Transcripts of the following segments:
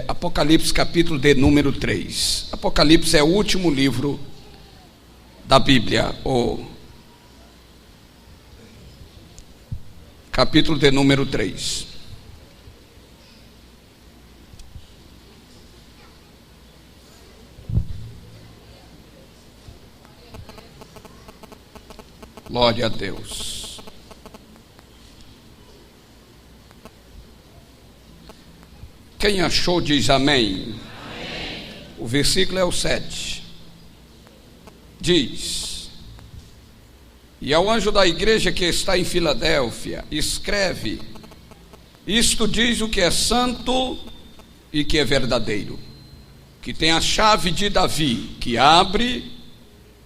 Apocalipse capítulo de número 3. Apocalipse é o último livro da Bíblia, o capítulo de número 3. Glória a Deus. Quem achou diz amém. Amém. O versículo é o 7. Diz: e ao anjo da igreja que está em Filadélfia, escreve: isto diz o que é santo e que é verdadeiro, que tem a chave de Davi, que abre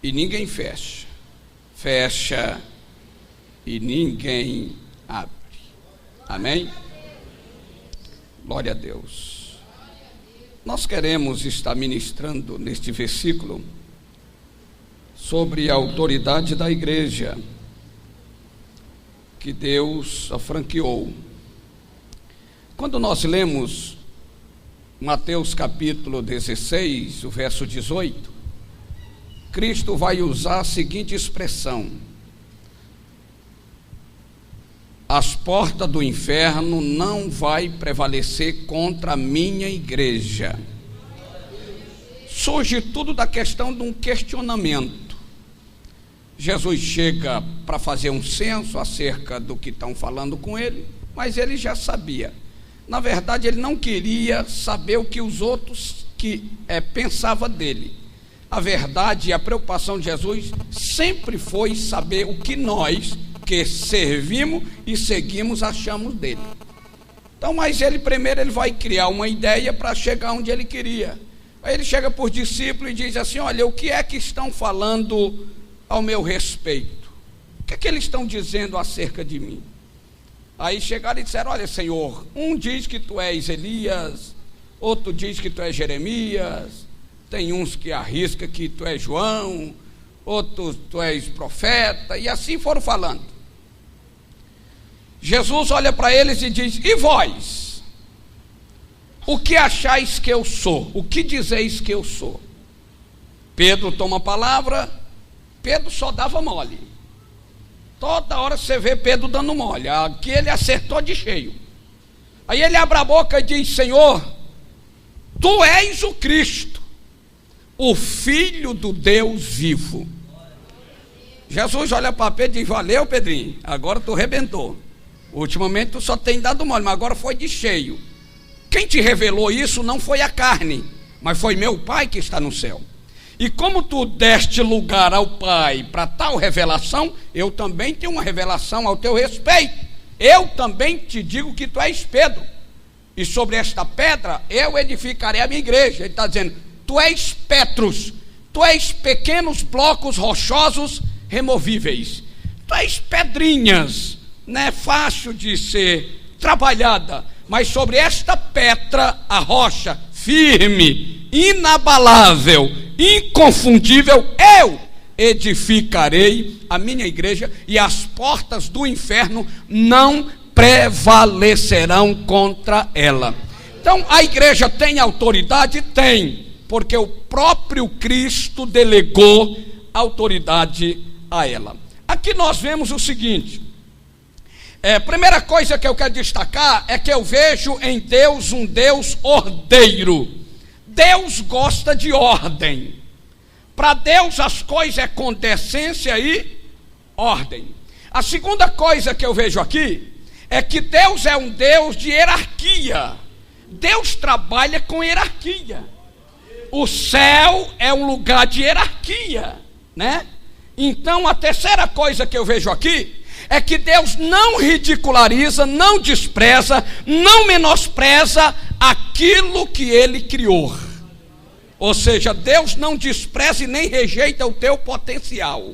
e ninguém fecha, fecha e ninguém abre. Amém? Glória a Deus. Nós queremos estar ministrando neste versículo sobre a autoridade da igreja que Deus a franqueou. Quando nós lemos Mateus capítulo 16, o verso 18, Cristo vai usar a seguinte expressão: as portas do inferno não vai prevalecer contra a minha igreja. Surge tudo da questão de um questionamento. Jesus chega para fazer um censo acerca do que estão falando com ele, mas ele já sabia. Na verdade, ele não queria saber o que os outros pensavam dele. A verdade e a preocupação de Jesus sempre foi saber o que nós, que servimos e seguimos, achamos dele. Então, mas ele primeiro vai criar uma ideia para chegar onde ele queria. Aí ele chega por discípulo e diz assim: olha, o que é que estão falando ao meu respeito? O que é que eles estão dizendo acerca de mim? Aí chegaram e disseram: olha, Senhor, um diz que tu és Elias, outro diz que tu és Jeremias, tem uns que arrisca que tu és João, outros tu és profeta, e assim foram falando. Jesus olha para eles e diz: e vós? O que achais que eu sou? O que dizeis que eu sou? Pedro toma a palavra. Pedro só dava mole. Toda hora você vê Pedro dando mole. Aqui ele acertou de cheio. Aí ele abre a boca e diz: Senhor, tu és o Cristo, o Filho do Deus vivo. Jesus olha para Pedro e diz: valeu, Pedrinho, agora tu rebentou. Ultimamente tu só tem dado mole, mas agora foi de cheio. Quem te revelou isso não foi a carne, mas foi meu Pai que está no céu. E como tu deste lugar ao Pai para tal revelação, eu também tenho uma revelação ao teu respeito. Eu também te digo que tu és Pedro, e sobre esta pedra eu edificarei a minha igreja. Ele está dizendo: tu és Petros, tu és pequenos blocos rochosos removíveis, tu és pedrinhas, não é fácil de ser trabalhada, mas sobre esta pedra, a rocha firme, inabalável, inconfundível, eu edificarei a minha igreja, e as portas do inferno não prevalecerão contra ela. Então a igreja tem autoridade? Tem, porque o próprio Cristo delegou autoridade a ela. Aqui nós vemos o seguinte: primeira coisa que eu quero destacar é que eu vejo em Deus um Deus ordeiro. Deus gosta de ordem. Para Deus as coisas é com decência e ordem. A segunda coisa que eu vejo aqui é que Deus é um Deus de hierarquia. Deus trabalha com hierarquia. O céu é um lugar de hierarquia, né? Então a terceira coisa que eu vejo aqui é que Deus não ridiculariza, não despreza, não menospreza aquilo que Ele criou. Ou seja, Deus não despreza e nem rejeita o teu potencial,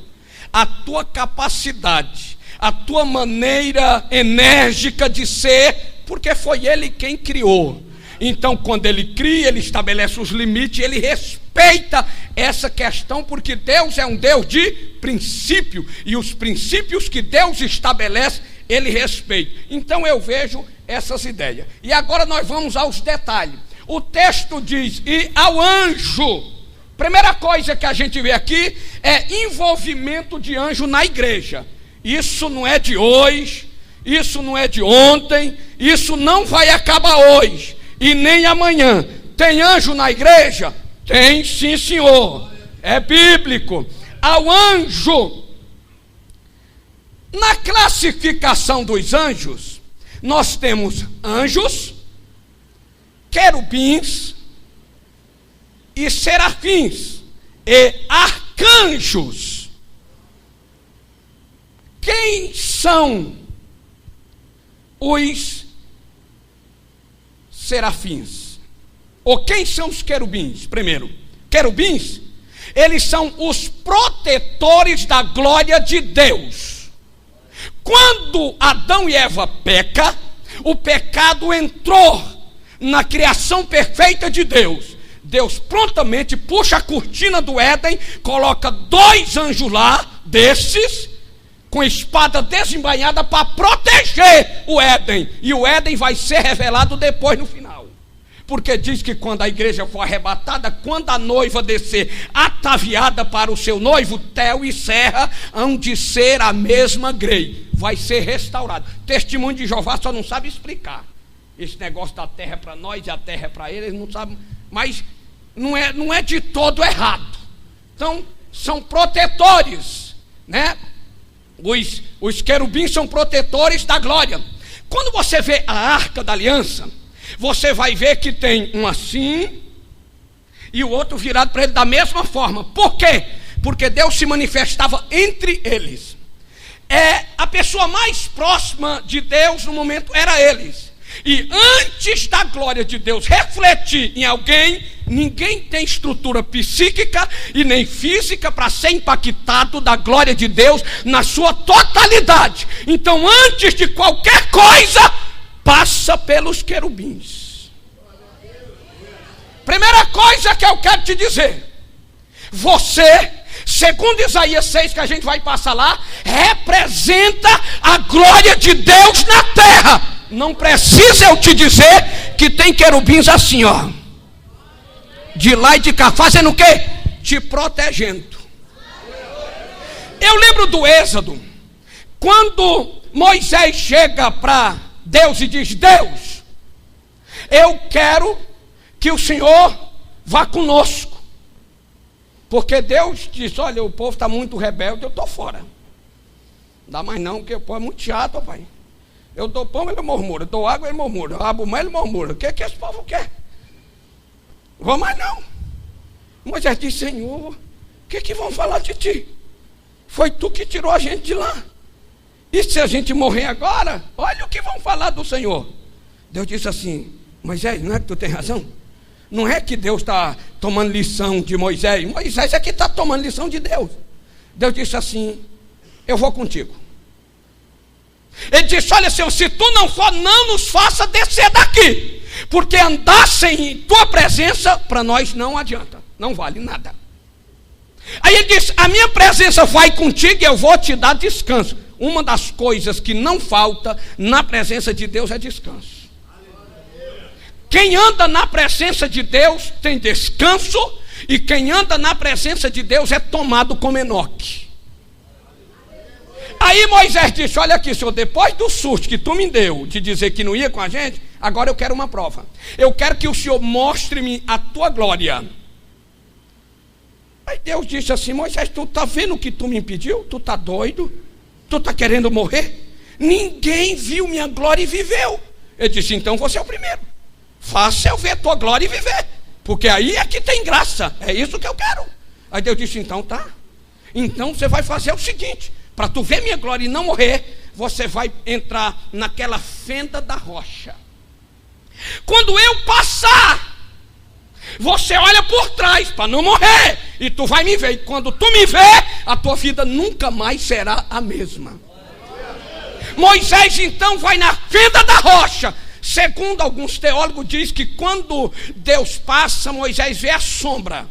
a tua capacidade, a tua maneira enérgica de ser, porque foi Ele quem criou. Então quando Ele cria, Ele estabelece os limites, Ele respeita essa questão, porque Deus é um Deus de princípio, e os princípios que Deus estabelece, Ele respeita. Então eu vejo essas ideias. E agora nós vamos aos detalhes. o texto diz, e ao anjo. Primeira coisa que a gente vê aqui é envolvimento de anjo na igreja. Isso não é de hoje, isso não é de ontem, isso não vai acabar hoje e nem amanhã. Tem anjo na igreja? Tem, sim, senhor. É bíblico. Ao anjo, na classificação dos anjos, nós temos anjos, querubins e serafins e arcanjos. Quem são os serafins? Ou quem são os querubins? Primeiro, querubins, eles são os protetores da glória de Deus. Quando Adão e Eva pecam, o pecado entrou na criação perfeita de Deus. Deus prontamente puxa a cortina do Éden, coloca 2 anjos lá, desses, com espada desembainhada para proteger o Éden. E o Éden vai ser revelado depois no final. Porque diz que quando a igreja for arrebatada, quando a noiva descer ataviada para o seu noivo, Tel e Serra hão de ser a mesma grei. Vai ser restaurado. Testemunho de Jeová só não sabe explicar. Esse negócio da terra é para nós e a terra é para eles, não sabem. Mas não é de todo errado. Então, são protetores, né? Os querubins são protetores da glória. Quando você vê a arca da aliança, você vai ver que tem um assim e o outro virado para ele da mesma forma. Por quê? Porque Deus se manifestava entre eles. A pessoa mais próxima de Deus no momento era eles. E antes da glória de Deus refletir em alguém, ninguém tem estrutura psíquica e nem física para ser impactado da glória de Deus na sua totalidade. Então, antes de qualquer coisa, passa pelos querubins. Primeira coisa que eu quero te dizer: você, segundo Isaías 6, que a gente vai passar lá, representa a glória de Deus na terra. Não precisa eu te dizer que tem querubins assim, ó, de lá e de cá, fazendo o quê? Te protegendo. Eu lembro do Êxodo, quando Moisés chega para Deus e diz: Deus, eu quero que o Senhor vá conosco. Porque Deus disse: olha, o povo está muito rebelde, eu estou fora. Não dá mais não, porque o povo é muito chato, pai. Eu dou pão, ele murmura. Eu dou água, ele murmura. Eu abro mão, ele murmura. O que esse povo quer? Não vou mais não. Moisés disse: Senhor, o que vão falar de ti? Foi tu que tirou a gente de lá. E se a gente morrer agora, olha o que vão falar do Senhor. Deus disse assim: Moisés, não é que tu tem razão? Não é que Deus está tomando lição de Moisés. Moisés é que está tomando lição de Deus. Deus disse assim: eu vou contigo. Ele disse: olha, Senhor, se tu não for, não nos faça descer daqui, porque andar sem tua presença para nós não adianta, não vale nada. Aí ele disse: a minha presença vai contigo e eu vou te dar descanso. Uma das coisas que não falta na presença de Deus é descanso. Quem anda na presença de Deus tem descanso, e quem anda na presença de Deus é tomado como Enoque. Aí Moisés disse: olha aqui, Senhor, depois do susto que tu me deu de dizer que não ia com a gente, agora eu quero uma prova. Eu quero que o Senhor mostre-me a tua glória. Aí Deus disse assim: Moisés, tu está vendo o que tu me impediu? Tu está doido? Tu está querendo morrer? Ninguém viu minha glória e viveu. Ele disse: então você é o primeiro. Faça eu ver a tua glória e viver, porque aí é que tem graça. É isso que eu quero. Aí Deus disse: então tá. Então você vai fazer o seguinte: para tu ver minha glória e não morrer, você vai entrar naquela fenda da rocha. Quando eu passar, você olha por trás para não morrer, e tu vai me ver. E quando tu me ver, a tua vida nunca mais será a mesma. Moisés então vai na fenda da rocha. Segundo alguns teólogos, diz que quando Deus passa, Moisés vê a sombra.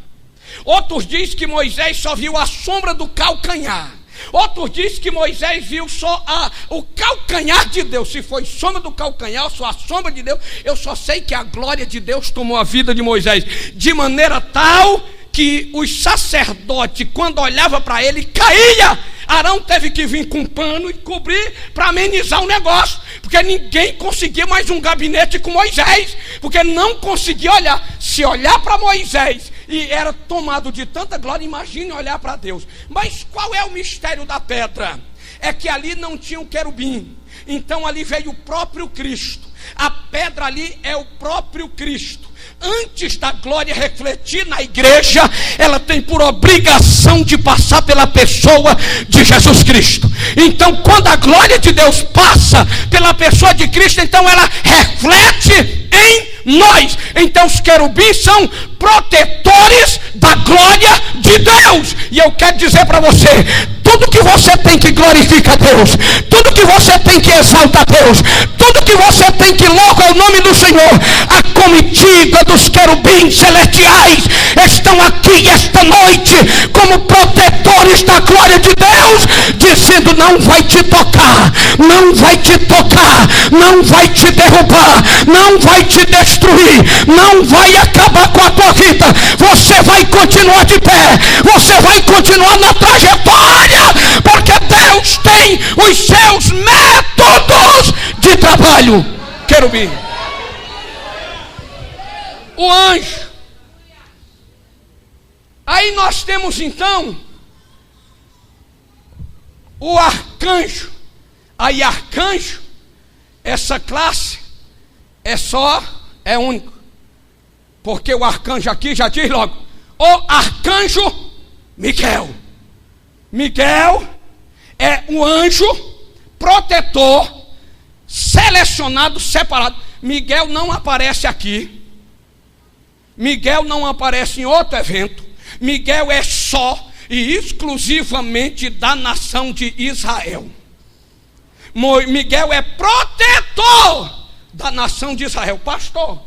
Outros dizem que Moisés só viu a sombra do calcanhar. Outro diz que Moisés viu só o calcanhar de Deus. Se foi sombra do calcanhar, só a sombra de Deus. Eu só sei que a glória de Deus tomou a vida de Moisés, de maneira tal que os sacerdotes, quando olhavam para ele, caía. Arão teve que vir com um pano e cobrir para amenizar o negócio, porque ninguém conseguia mais um gabinete com Moisés, porque não conseguia olhar. Se olhar para Moisés e era tomado de tanta glória, imagine olhar para Deus. Mas qual é o mistério da pedra? É que ali não tinha um querubim, então ali veio o próprio Cristo. A pedra ali é o próprio Cristo. Antes da glória refletir na igreja, ela tem por obrigação de passar pela pessoa de Jesus Cristo. Então, quando a glória de Deus passa pela pessoa de Cristo, então ela reflete em nós. Então os querubins são protetores da glória de Deus. E eu quero dizer para você, tudo que você tem que glorificar Deus, tudo que você tem que exaltar Deus, tudo que você tem que louvar o nome do Senhor, a comitiva dos querubins celestiais estão aqui esta noite como protetores da glória de Deus, dizendo: não vai te tocar, não vai te tocar, não vai te derrubar, não vai te destruir, não vai acabar com a tua vida. Você vai continuar de pé, você vai continuar na trajetória, porque Deus tem os seus métodos de trabalho. Querubim, o anjo. Aí nós temos então o arcanjo. Aí arcanjo, essa classe é único, porque o arcanjo aqui já diz logo: o arcanjo Miguel. Miguel é um anjo protetor, selecionado, separado. Miguel não aparece aqui, Miguel não aparece em outro evento. Miguel é só e exclusivamente da nação de Israel. Miguel é protetor da nação de Israel. Pastor,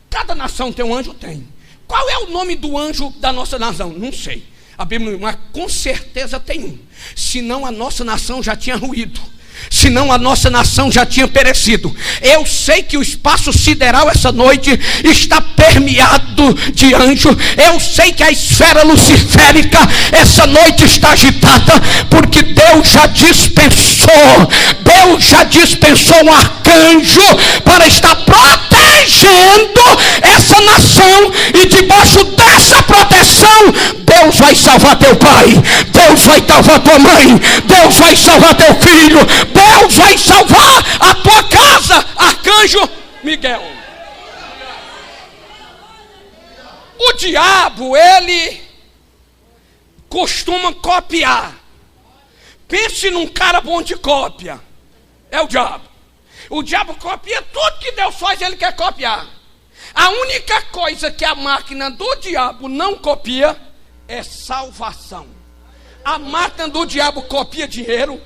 cada nação tem um anjo? Tem. Qual é o nome do anjo da nossa nação? Não sei. A Bíblia, mas com certeza tem um. Senão a nossa nação já tinha ruído, senão a nossa nação já tinha perecido. Eu sei que o espaço sideral essa noite está permeado de anjo. Eu sei que a esfera luciférica essa noite está agitada, porque Deus já dispensou um arcanjo para estar protegendo essa nação. E debaixo dessa proteção, Deus vai salvar teu pai, Deus vai salvar tua mãe, Deus vai salvar teu filho, Deus vai salvar a tua casa. Arcanjo Miguel. O diabo, ele costuma copiar. Pense num cara bom de cópia. É o diabo. O diabo copia tudo que Deus faz, ele quer copiar. A única coisa que a máquina do diabo não copia é salvação. A máquina do diabo copia dinheiro,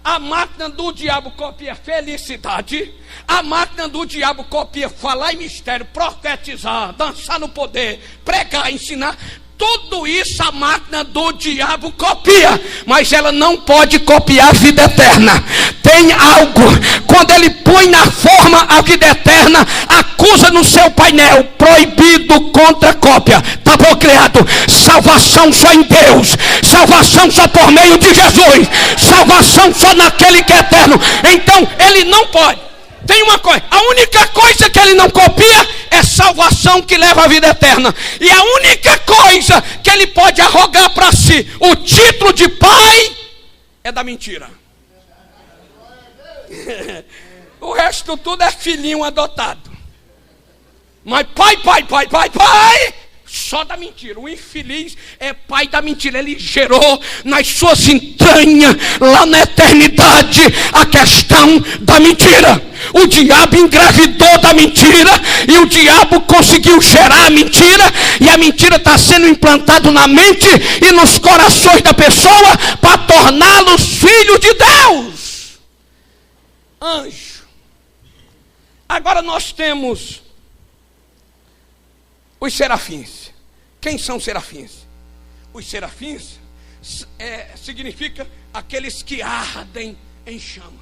a máquina do diabo copia felicidade, a máquina do diabo copia falar em mistério, profetizar, dançar no poder, pregar, ensinar. Tudo isso a máquina do diabo copia, mas ela não pode copiar a vida eterna. Tem algo, quando ele põe na forma a vida eterna, acusa no seu painel: proibido contra cópia. Está bloqueado. Salvação só em Deus, salvação só por meio de Jesus, salvação só naquele que é eterno. Então ele não pode. Tem uma coisa, a única coisa que ele não copia é salvação que leva à vida eterna. E a única coisa que ele pode arrogar para si, o título de pai, é da mentira. O resto tudo é filhinho adotado. Mas pai, só da mentira. O infeliz é pai da mentira. Ele gerou nas suas entranhas, lá na eternidade, a questão da mentira. O diabo engravidou da mentira, e o diabo conseguiu gerar a mentira, e a mentira está sendo implantada na mente e nos corações da pessoa para torná-los filhos de Deus. Anjo. Agora nós temos os serafins. Quem são os serafins? Os serafins significa aqueles que ardem em chamas,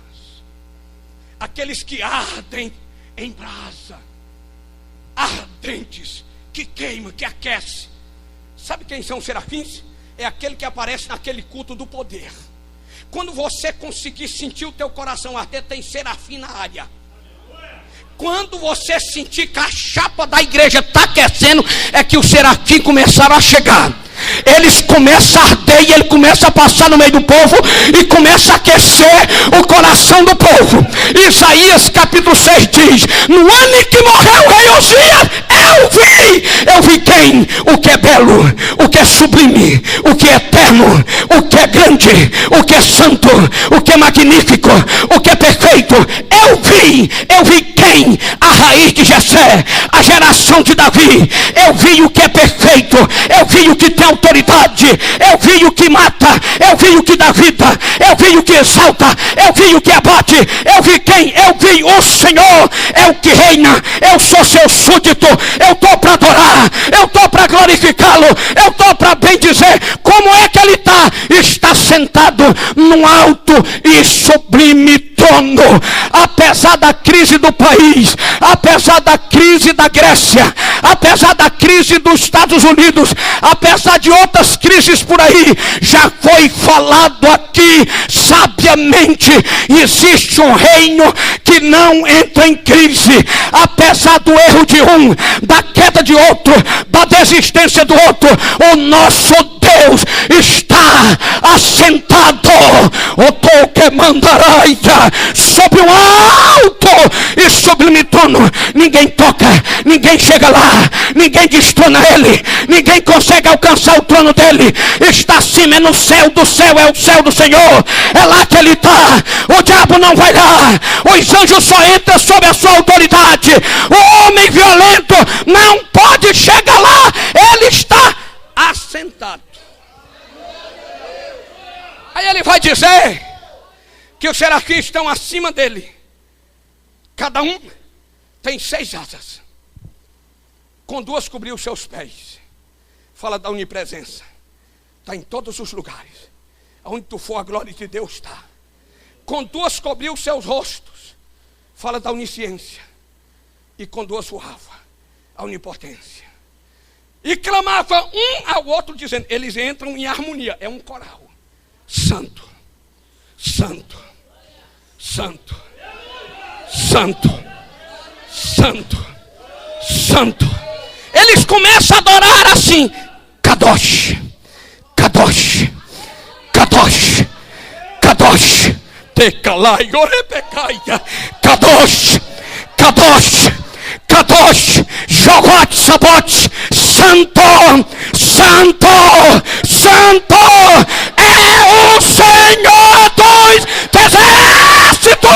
aqueles que ardem em brasa, ardentes, que queima, que aquece. Sabe quem são os serafins? É aquele que aparece naquele culto do poder. Quando você conseguir sentir o teu coração arder, tem serafim na área. Quando você sentir que a chapa da igreja está aquecendo, é que os serafins começaram a chegar. Eles começam a arder e ele começa a passar no meio do povo e começa a aquecer o coração do povo. Isaías capítulo 6 diz: no ano em que morreu o rei Osias, eu vi quem? O que é belo, o que é sublime, o que é eterno, o que é grande, o que é santo, o que é magnífico, o que é perfeito. Eu vi quem? A raiz de Jessé, a geração de Davi. Eu vi o que é perfeito, eu vi o que tem autoridade, eu vi o que mata, eu vi o que dá vida, eu vi o que exalta, eu vi o que abate. Eu vi quem? Eu vi o Senhor, é o que reina. Eu sou seu súdito, eu estou para adorar, eu estou para glorificá-lo, eu estou para bem dizer. Como é que ele está? Está sentado num alto e sublime trono. Apesar da crise do país, apesar da crise da Grécia, apesar da crise dos Estados Unidos, apesar de outras crises por aí, já foi falado aqui sabiamente: existe um reino que não entra em crise. Apesar do erro de um, da queda de outro, da desistência do outro, o nosso Deus está assentado, o teu que mandará sobre um alto e sublime trono. Ninguém toca, ninguém chega lá, ninguém destrona ele, ninguém consegue alcançar o trono dele. Está acima, é no céu do céu, é o céu do Senhor, é lá que ele está. O diabo não vai lá, os anjos só entram sob a sua autoridade. O homem violento não pode chegar lá, ele está assentado. Aí ele vai dizer que os serafins estão acima dele. Cada um tem 6 asas, com 2 cobriu os seus pés. Fala da onipresença. Está em todos os lugares. Onde tu for, a glória de Deus está. Com 2 cobriu os seus rostos. Fala da onisciência. E com 2 voava a onipotência. E clamava um ao outro dizendo, eles entram em harmonia, é um coral: Santo, Santo, Santo, Santo, Santo, Santo. Eles começam a adorar assim: Kadosh, Kadosh, Kadosh, Kadosh, Tekalai, Orebecaia, Kadosh, Kadosh, Kadosh, Jogot Sabot, Santo, Santo, Santo é o Senhor dos exércitos.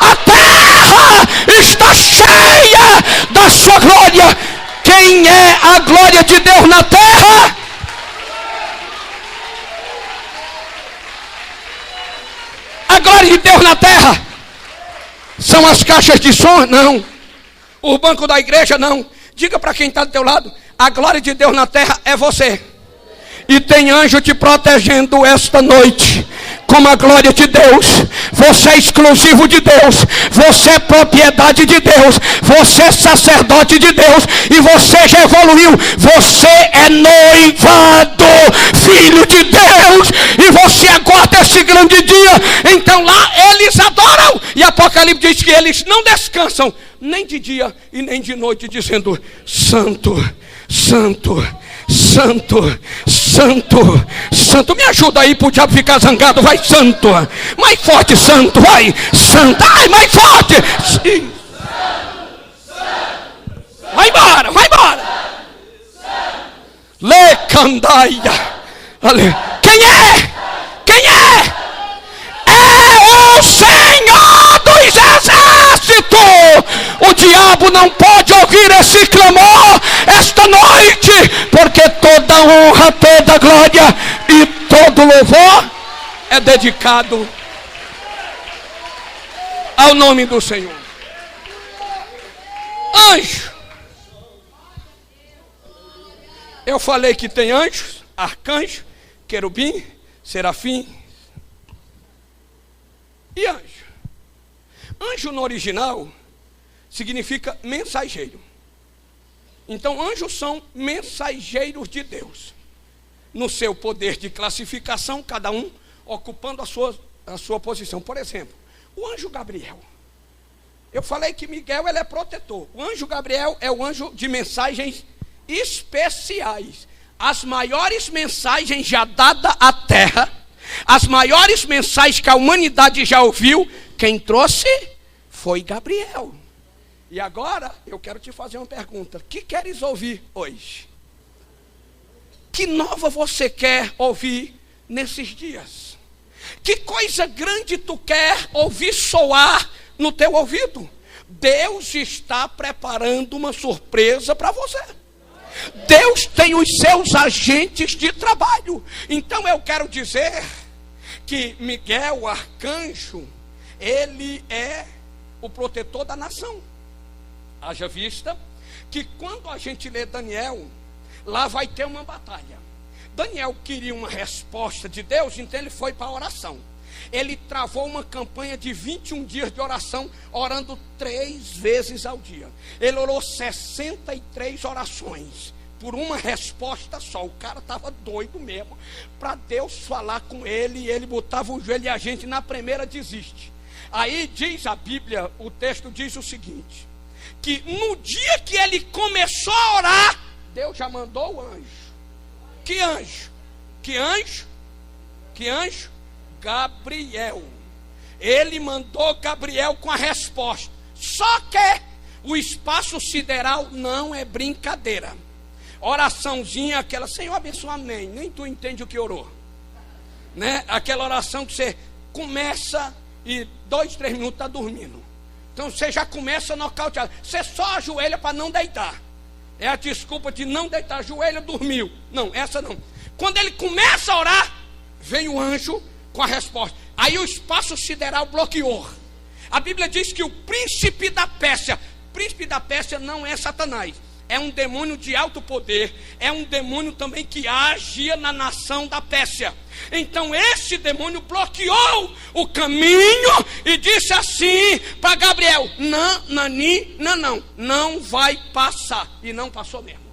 A terra está cheia da sua glória. Quem é a glória de Deus na terra? A glória de Deus na terra são as caixas de som? Não. O banco da igreja? Não. Diga para quem está do teu lado: a glória de Deus na terra é você. E tem anjo te protegendo esta noite, como a glória de Deus. Você é exclusivo de Deus, você é propriedade de Deus, você é sacerdote de Deus, e você já evoluiu. Você é noivado, filho de Deus, e você aguarda esse grande dia. Então lá eles adoram, e Apocalipse diz que eles não descansam, nem de dia e nem de noite, dizendo: Santo, Santo, Santo, Santo, Santo. Me ajuda aí para o diabo ficar zangado. Vai, Santo. Mais forte, Santo. Vai, Santo. Ai, mais forte. Sim. Vai embora, vai embora. Lecandaia. Quem é? Quem é? É o Senhor dos exércitos. O diabo não pode ouvir esse clamor esta noite, porque toda honra, toda glória e todo louvor é dedicado ao nome do Senhor. Anjo. Eu falei que tem anjos, arcanjo, querubim, serafim. E anjo? Anjo no original significa mensageiro. Então anjos são mensageiros de Deus. No seu poder de classificação, cada um ocupando a sua posição. Por exemplo, o anjo Gabriel. Eu falei que Miguel ele é protetor. O anjo Gabriel é o anjo de mensagens especiais. As maiores mensagens já dadas à terra, as maiores mensagens que a humanidade já ouviu, quem trouxe foi Gabriel. E agora eu quero te fazer uma pergunta. O que queres ouvir hoje? Que nova você quer ouvir nesses dias? Que coisa grande tu quer ouvir soar no teu ouvido? Deus está preparando uma surpresa para você. Deus tem os seus agentes de trabalho. Então eu quero dizer que Miguel, o arcanjo, ele é o protetor da nação. Haja vista que quando a gente lê Daniel, lá vai ter uma batalha. Daniel queria uma resposta de Deus, então ele foi para a oração. Ele travou uma campanha de 21 dias de oração, orando 3 vezes ao dia. Ele orou 63 orações por uma resposta só. O cara estava doido mesmo para Deus falar com ele. E ele botava o joelho e a gente na primeira desiste. Aí diz a Bíblia, o texto diz o seguinte, que no dia que ele começou a orar, Deus já mandou o anjo. Que anjo? Que anjo? Que anjo? Gabriel. Ele mandou Gabriel com a resposta. Só que o espaço sideral não é brincadeira. Oraçãozinha, aquela, Senhor abençoa, amém. Nem tu entende o que orou, né? Aquela oração que você começa e 2, 3 minutos está dormindo. Então você já começa nocauteado. Você só ajoelha para não deitar. É a desculpa de não deitar, ajoelha, dormiu. Não, essa não. Quando ele começa a orar, vem o anjo com a resposta. Aí o espaço sideral bloqueou. A Bíblia diz que o príncipe da Pérsia não é Satanás, é um demônio de alto poder, é um demônio também que agia na nação da Pérsia. Então esse demônio bloqueou o caminho e disse assim para Gabriel: não vai passar. E não passou mesmo.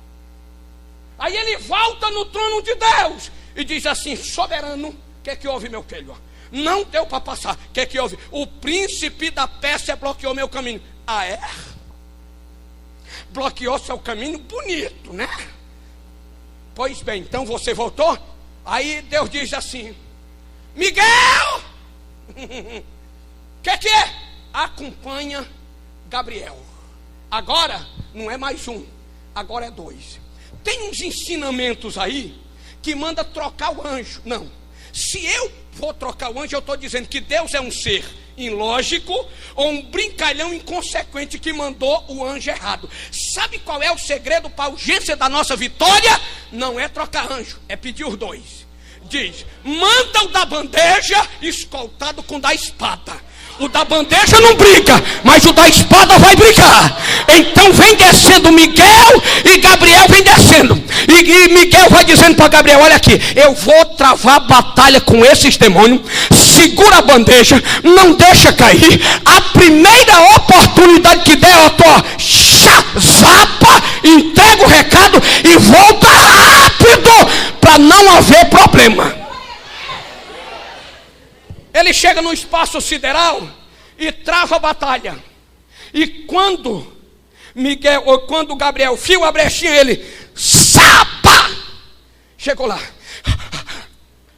Aí ele volta no trono de Deus e diz assim: soberano, o que houve, meu filho? Não deu para passar. O que houve? O príncipe da Pérsia bloqueou meu caminho. Ah, é? Bloqueou seu caminho, bonito, né? Pois bem, então você voltou. Aí Deus diz assim: Miguel, que é? Acompanha Gabriel. Agora não é mais um, agora é 2. Tem uns ensinamentos aí que manda trocar o anjo. Não, se eu vou trocar o anjo, eu estou dizendo que Deus é um ser ilógico ou um brincalhão inconsequente que mandou o anjo errado. Sabe qual é o segredo para a urgência da nossa vitória? Não é trocar anjo, é pedir os 2. Diz: manda o da bandeja escoltado com o da espada. O da bandeja não brinca, mas o da espada vai brincar. Então vem descendo Miguel e Gabriel vem descendo. E Miguel vai dizendo para Gabriel: olha aqui, eu vou travar batalha com esses demônios. Segura a bandeja, não deixa cair. A primeira oportunidade que der, zapa, entrega o recado e volta rápido para não haver problema. Ele chega no espaço sideral e trava a batalha. E quando Gabriel fio a brechinha, ele sapa, chegou lá.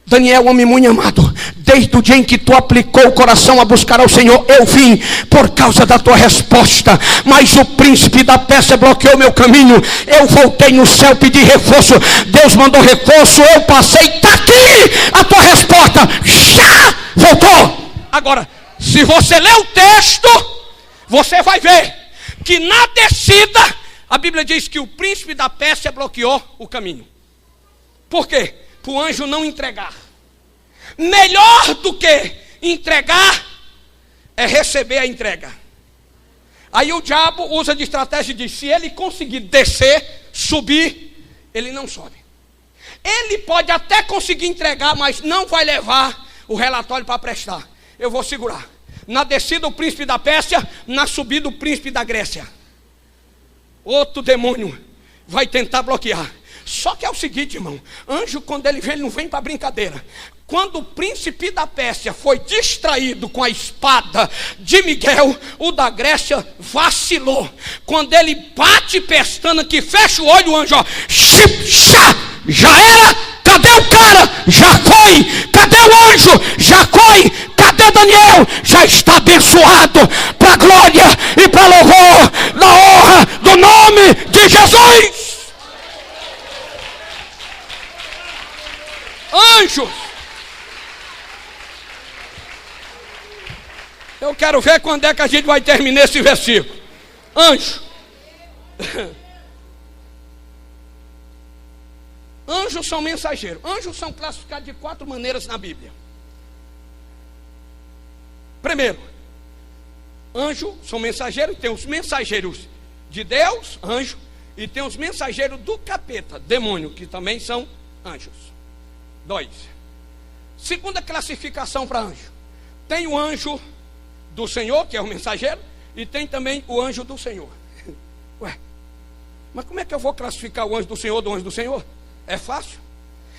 Daniel, homem muito amado, desde o dia em que tu aplicou o coração a buscar ao Senhor, eu vim por causa da tua resposta, mas o príncipe da Pérsia bloqueou meu caminho. Eu voltei no céu, pedi reforço, Deus mandou reforço, eu passei, está aqui a tua resposta, já voltou. Agora, se você ler o texto, você vai ver que na descida, a Bíblia diz que o príncipe da Pérsia bloqueou o caminho. Por quê? Para o anjo não entregar. Melhor do que entregar é receber a entrega. Aí o diabo usa de estratégia e diz: se ele conseguir descer, subir, ele não sobe. Ele pode até conseguir entregar, mas não vai levar o relatório para prestar. Eu vou segurar. Na descida o príncipe da Pérsia, na subida o príncipe da Grécia. Outro demônio vai tentar bloquear. Só que é o seguinte, irmão, anjo quando ele vem, ele não vem para brincadeira. Quando o príncipe da Pérsia foi distraído com a espada de Miguel, o da Grécia vacilou. Quando ele bate pestana, que fecha o olho, o anjo, ó, já era, cadê o cara? Já foi, cadê o anjo? Já foi, cadê Daniel? Já está abençoado, para a glória e para louvor da honra do nome de Jesus. Anjos. Eu quero ver quando é que a gente vai terminar esse versículo. Anjo. Anjos são mensageiros. Anjos são classificados de 4 maneiras na Bíblia. Primeiro, anjos são mensageiros. Tem os mensageiros de Deus, anjo, e tem os mensageiros do capeta, demônio, que também são anjos. 2. Segunda classificação para anjo. Tem o anjo do Senhor, que é o mensageiro, e tem também o anjo do Senhor. Ué, mas como é que eu vou classificar o anjo do Senhor do anjo do Senhor? É fácil.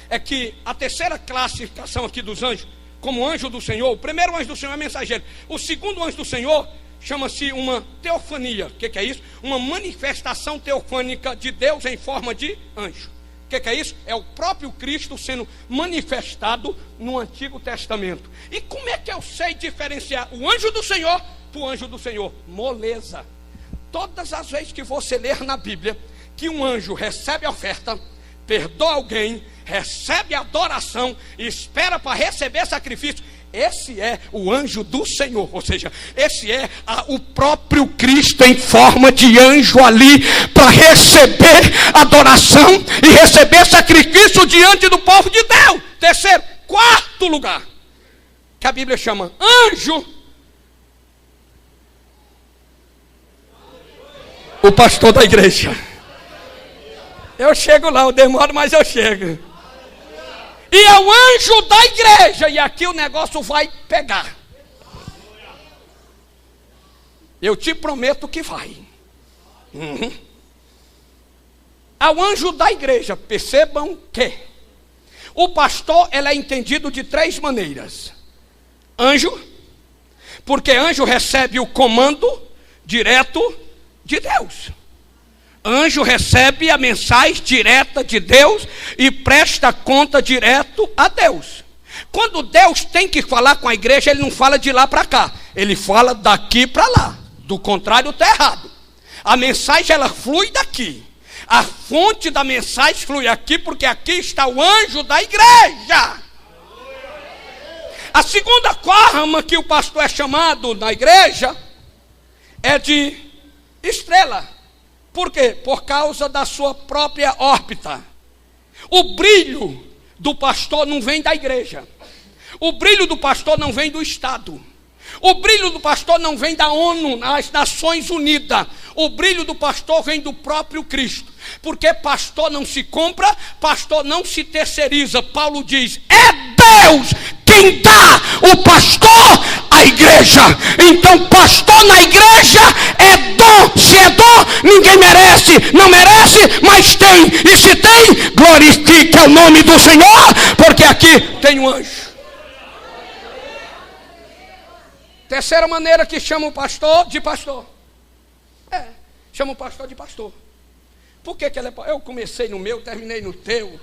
É que a terceira classificação aqui dos anjos, como anjo do Senhor, o primeiro anjo do Senhor é mensageiro. O segundo anjo do Senhor chama-se uma teofania. O que é isso? Uma manifestação teofânica de Deus em forma de anjo. O que é isso? É o próprio Cristo sendo manifestado no Antigo Testamento. E como é que eu sei diferenciar o anjo do Senhor do anjo do Senhor? Moleza. Todas as vezes que você ler na Bíblia que um anjo recebe a oferta, perdoa alguém, recebe adoração, espera para receber sacrifício, esse é o anjo do Senhor. Ou seja, esse é o próprio Cristo em forma de anjo ali, para receber adoração e receber sacrifício diante do povo de Deus. Terceiro, quarto lugar, que a Bíblia chama anjo, o pastor da igreja. Eu chego lá, eu demoro, mas eu chego. E é o anjo da igreja. E aqui o negócio vai pegar. Eu te prometo que vai. É o anjo da igreja. Percebam que o pastor, ele é entendido de 3 maneiras. Anjo, porque anjo recebe o comando direto de Deus. Anjo recebe a mensagem direta de Deus e presta conta direto a Deus. Quando Deus tem que falar com a igreja, ele não fala de lá para cá, ele fala daqui para lá. Do contrário, está errado. A mensagem ela flui daqui. A fonte da mensagem flui aqui, porque aqui está o anjo da igreja. A segunda forma que o pastor é chamado na igreja é de estrela. Por quê? Por causa da sua própria órbita. O brilho do pastor não vem da igreja. O brilho do pastor não vem do Estado. O brilho do pastor não vem da ONU, das Nações Unidas. O brilho do pastor vem do próprio Cristo. Porque pastor não se compra, pastor não se terceiriza. Paulo diz, é Deus quem dá o pastor à igreja. Então pastor na igreja é dom. Se é dom, ninguém merece. Não merece, mas tem. E se tem, glorifique o nome do Senhor, porque aqui tem um anjo. Terceira maneira que chama o pastor de pastor. Chama o pastor de pastor. Por que ele é pastor? Eu comecei no meu, terminei no teu.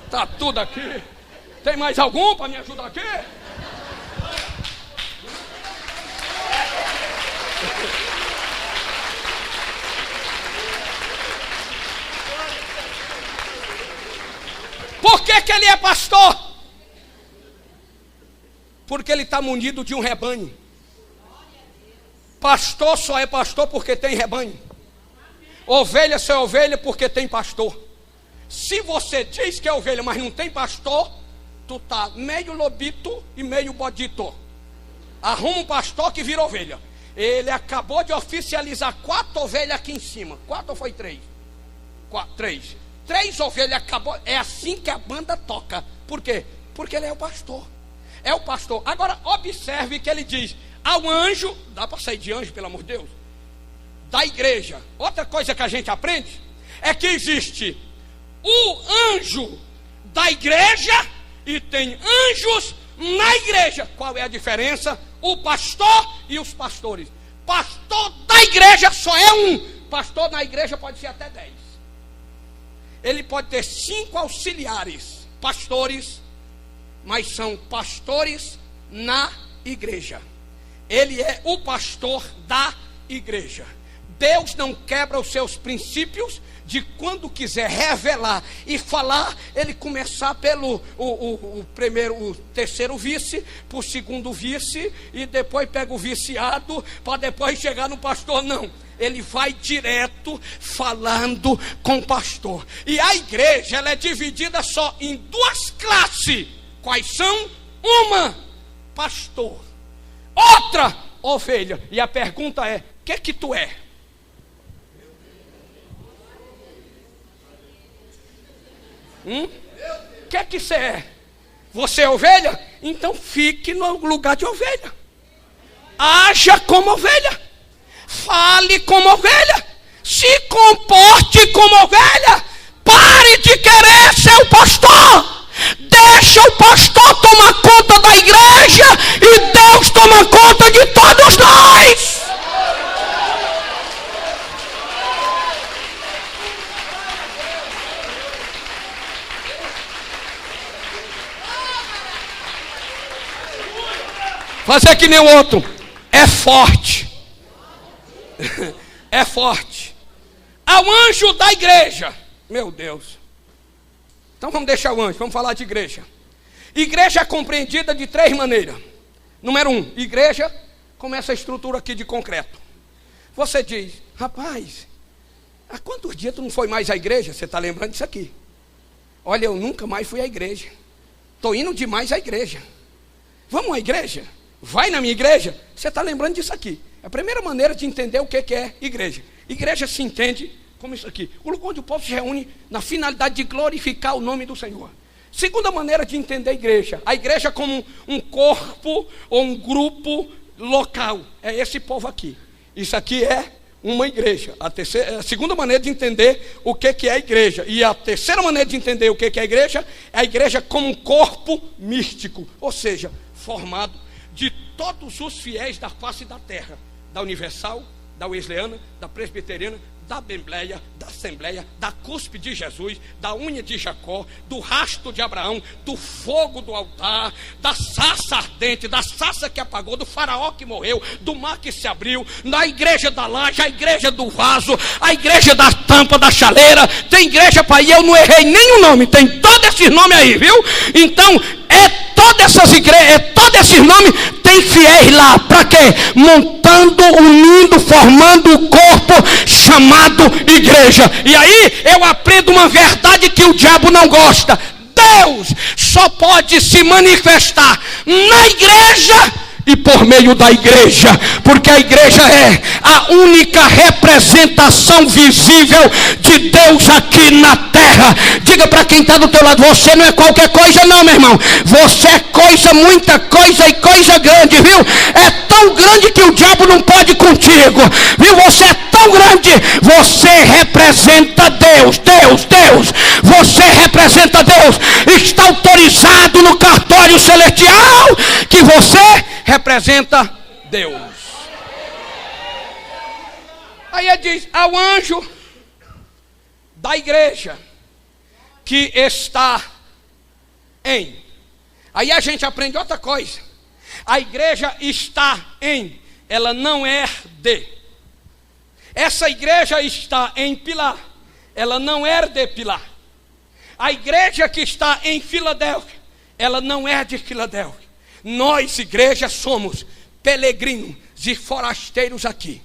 Está tudo aqui. Tem mais algum para me ajudar aqui? Por que ele é pastor? Porque ele está munido de um rebanho. Pastor só é pastor porque tem rebanho. Ovelha só é ovelha porque tem pastor. Se você diz que é ovelha, mas não tem pastor, tu tá meio lobito e meio bodito. Arruma um pastor que vira ovelha. Ele acabou de oficializar 4 ovelhas aqui em cima. 4 ou foi 3? 3 ovelhas acabou. É assim que a banda toca. Por quê? Porque ele é o pastor. É o pastor. Agora, observe que ele diz: ao anjo, dá para sair de anjo, pelo amor de Deus, da igreja. Outra coisa que a gente aprende é que existe o anjo da igreja e tem anjos na igreja. Qual é a diferença? O pastor e os pastores. Pastor da igreja só é um. Pastor na igreja pode ser até 10. Ele pode ter 5 auxiliares, pastores, mas são pastores na igreja. Ele é o pastor da igreja. Deus não quebra os seus princípios de quando quiser revelar e falar, ele começar pelo o terceiro vice, para o segundo vice, e depois pega o viciado, para depois chegar no pastor. Não, ele vai direto falando com o pastor. E a igreja, ela é dividida só em 2 classes. Quais são? Uma, pastor. Outra, ovelha. E a pergunta é: o que tu é? O que você é? Você é ovelha? Então fique no lugar de ovelha. Haja como ovelha. Fale como ovelha. Se comporte como ovelha. Pare de querer ser o pastor. Deixa o pastor tomar conta da igreja e Deus toma conta de todos nós. Fazer que nem o outro. É forte. É forte. Ao anjo da igreja. Meu Deus. Então vamos deixar o anjo, vamos falar de igreja. Igreja é compreendida de 3 maneiras. Número 1, igreja, como essa estrutura aqui de concreto. Você diz: rapaz, há quantos dias tu não foi mais à igreja? Você está lembrando disso aqui? Olha, eu nunca mais fui à igreja. Estou indo demais à igreja. Vamos à igreja? Vai na minha igreja? Você está lembrando disso aqui. É a primeira maneira de entender o que é igreja. Igreja se entende como isso aqui, onde o povo se reúne na finalidade de glorificar o nome do Senhor. Segunda maneira de entender a igreja como um corpo ou um grupo local. É esse povo aqui. Isso aqui é uma igreja. A segunda maneira de entender o que é a igreja. E a terceira maneira de entender o que é a igreja como um corpo místico. Ou seja, formado de todos os fiéis da face da terra. Da Universal, da Wesleyana, da Presbiteriana, da Assembleia, da cuspe de Jesus, da unha de Jacó, do rasto de Abraão, do fogo do altar, da sarça ardente, da sarça que apagou, do faraó que morreu, do mar que se abriu, da igreja da laje, a igreja do vaso, a igreja da tampa, da chaleira. Tem igreja para ir, eu não errei nenhum nome, tem todos esses nomes aí, viu? Então, todas essas igrejas, todos esses nomes, tem fiéis lá, para quê? Montando, unindo, formando o corpo chamado igreja. E aí eu aprendo uma verdade que o diabo não gosta. Deus só pode se manifestar na igreja e por meio da igreja, porque a igreja é a única representação visível de Deus aqui na terra. Diga para quem está do teu lado: você não é qualquer coisa não, meu irmão. Você é coisa, muita coisa e coisa grande, viu? É tão grande que o diabo não pode contigo, viu? Você é tão grande, você representa Deus. Você representa Deus. Está autorizado no cartório celestial que você representa Deus. Aí ele diz: ao anjo da igreja que está em. Aí a gente aprende outra coisa. A igreja está em, ela não é de. Essa igreja está em Pilar, ela não é de Pilar. A igreja que está em Filadélfia, ela não é de Filadélfia. Nós, igreja, somos peregrinos e forasteiros aqui.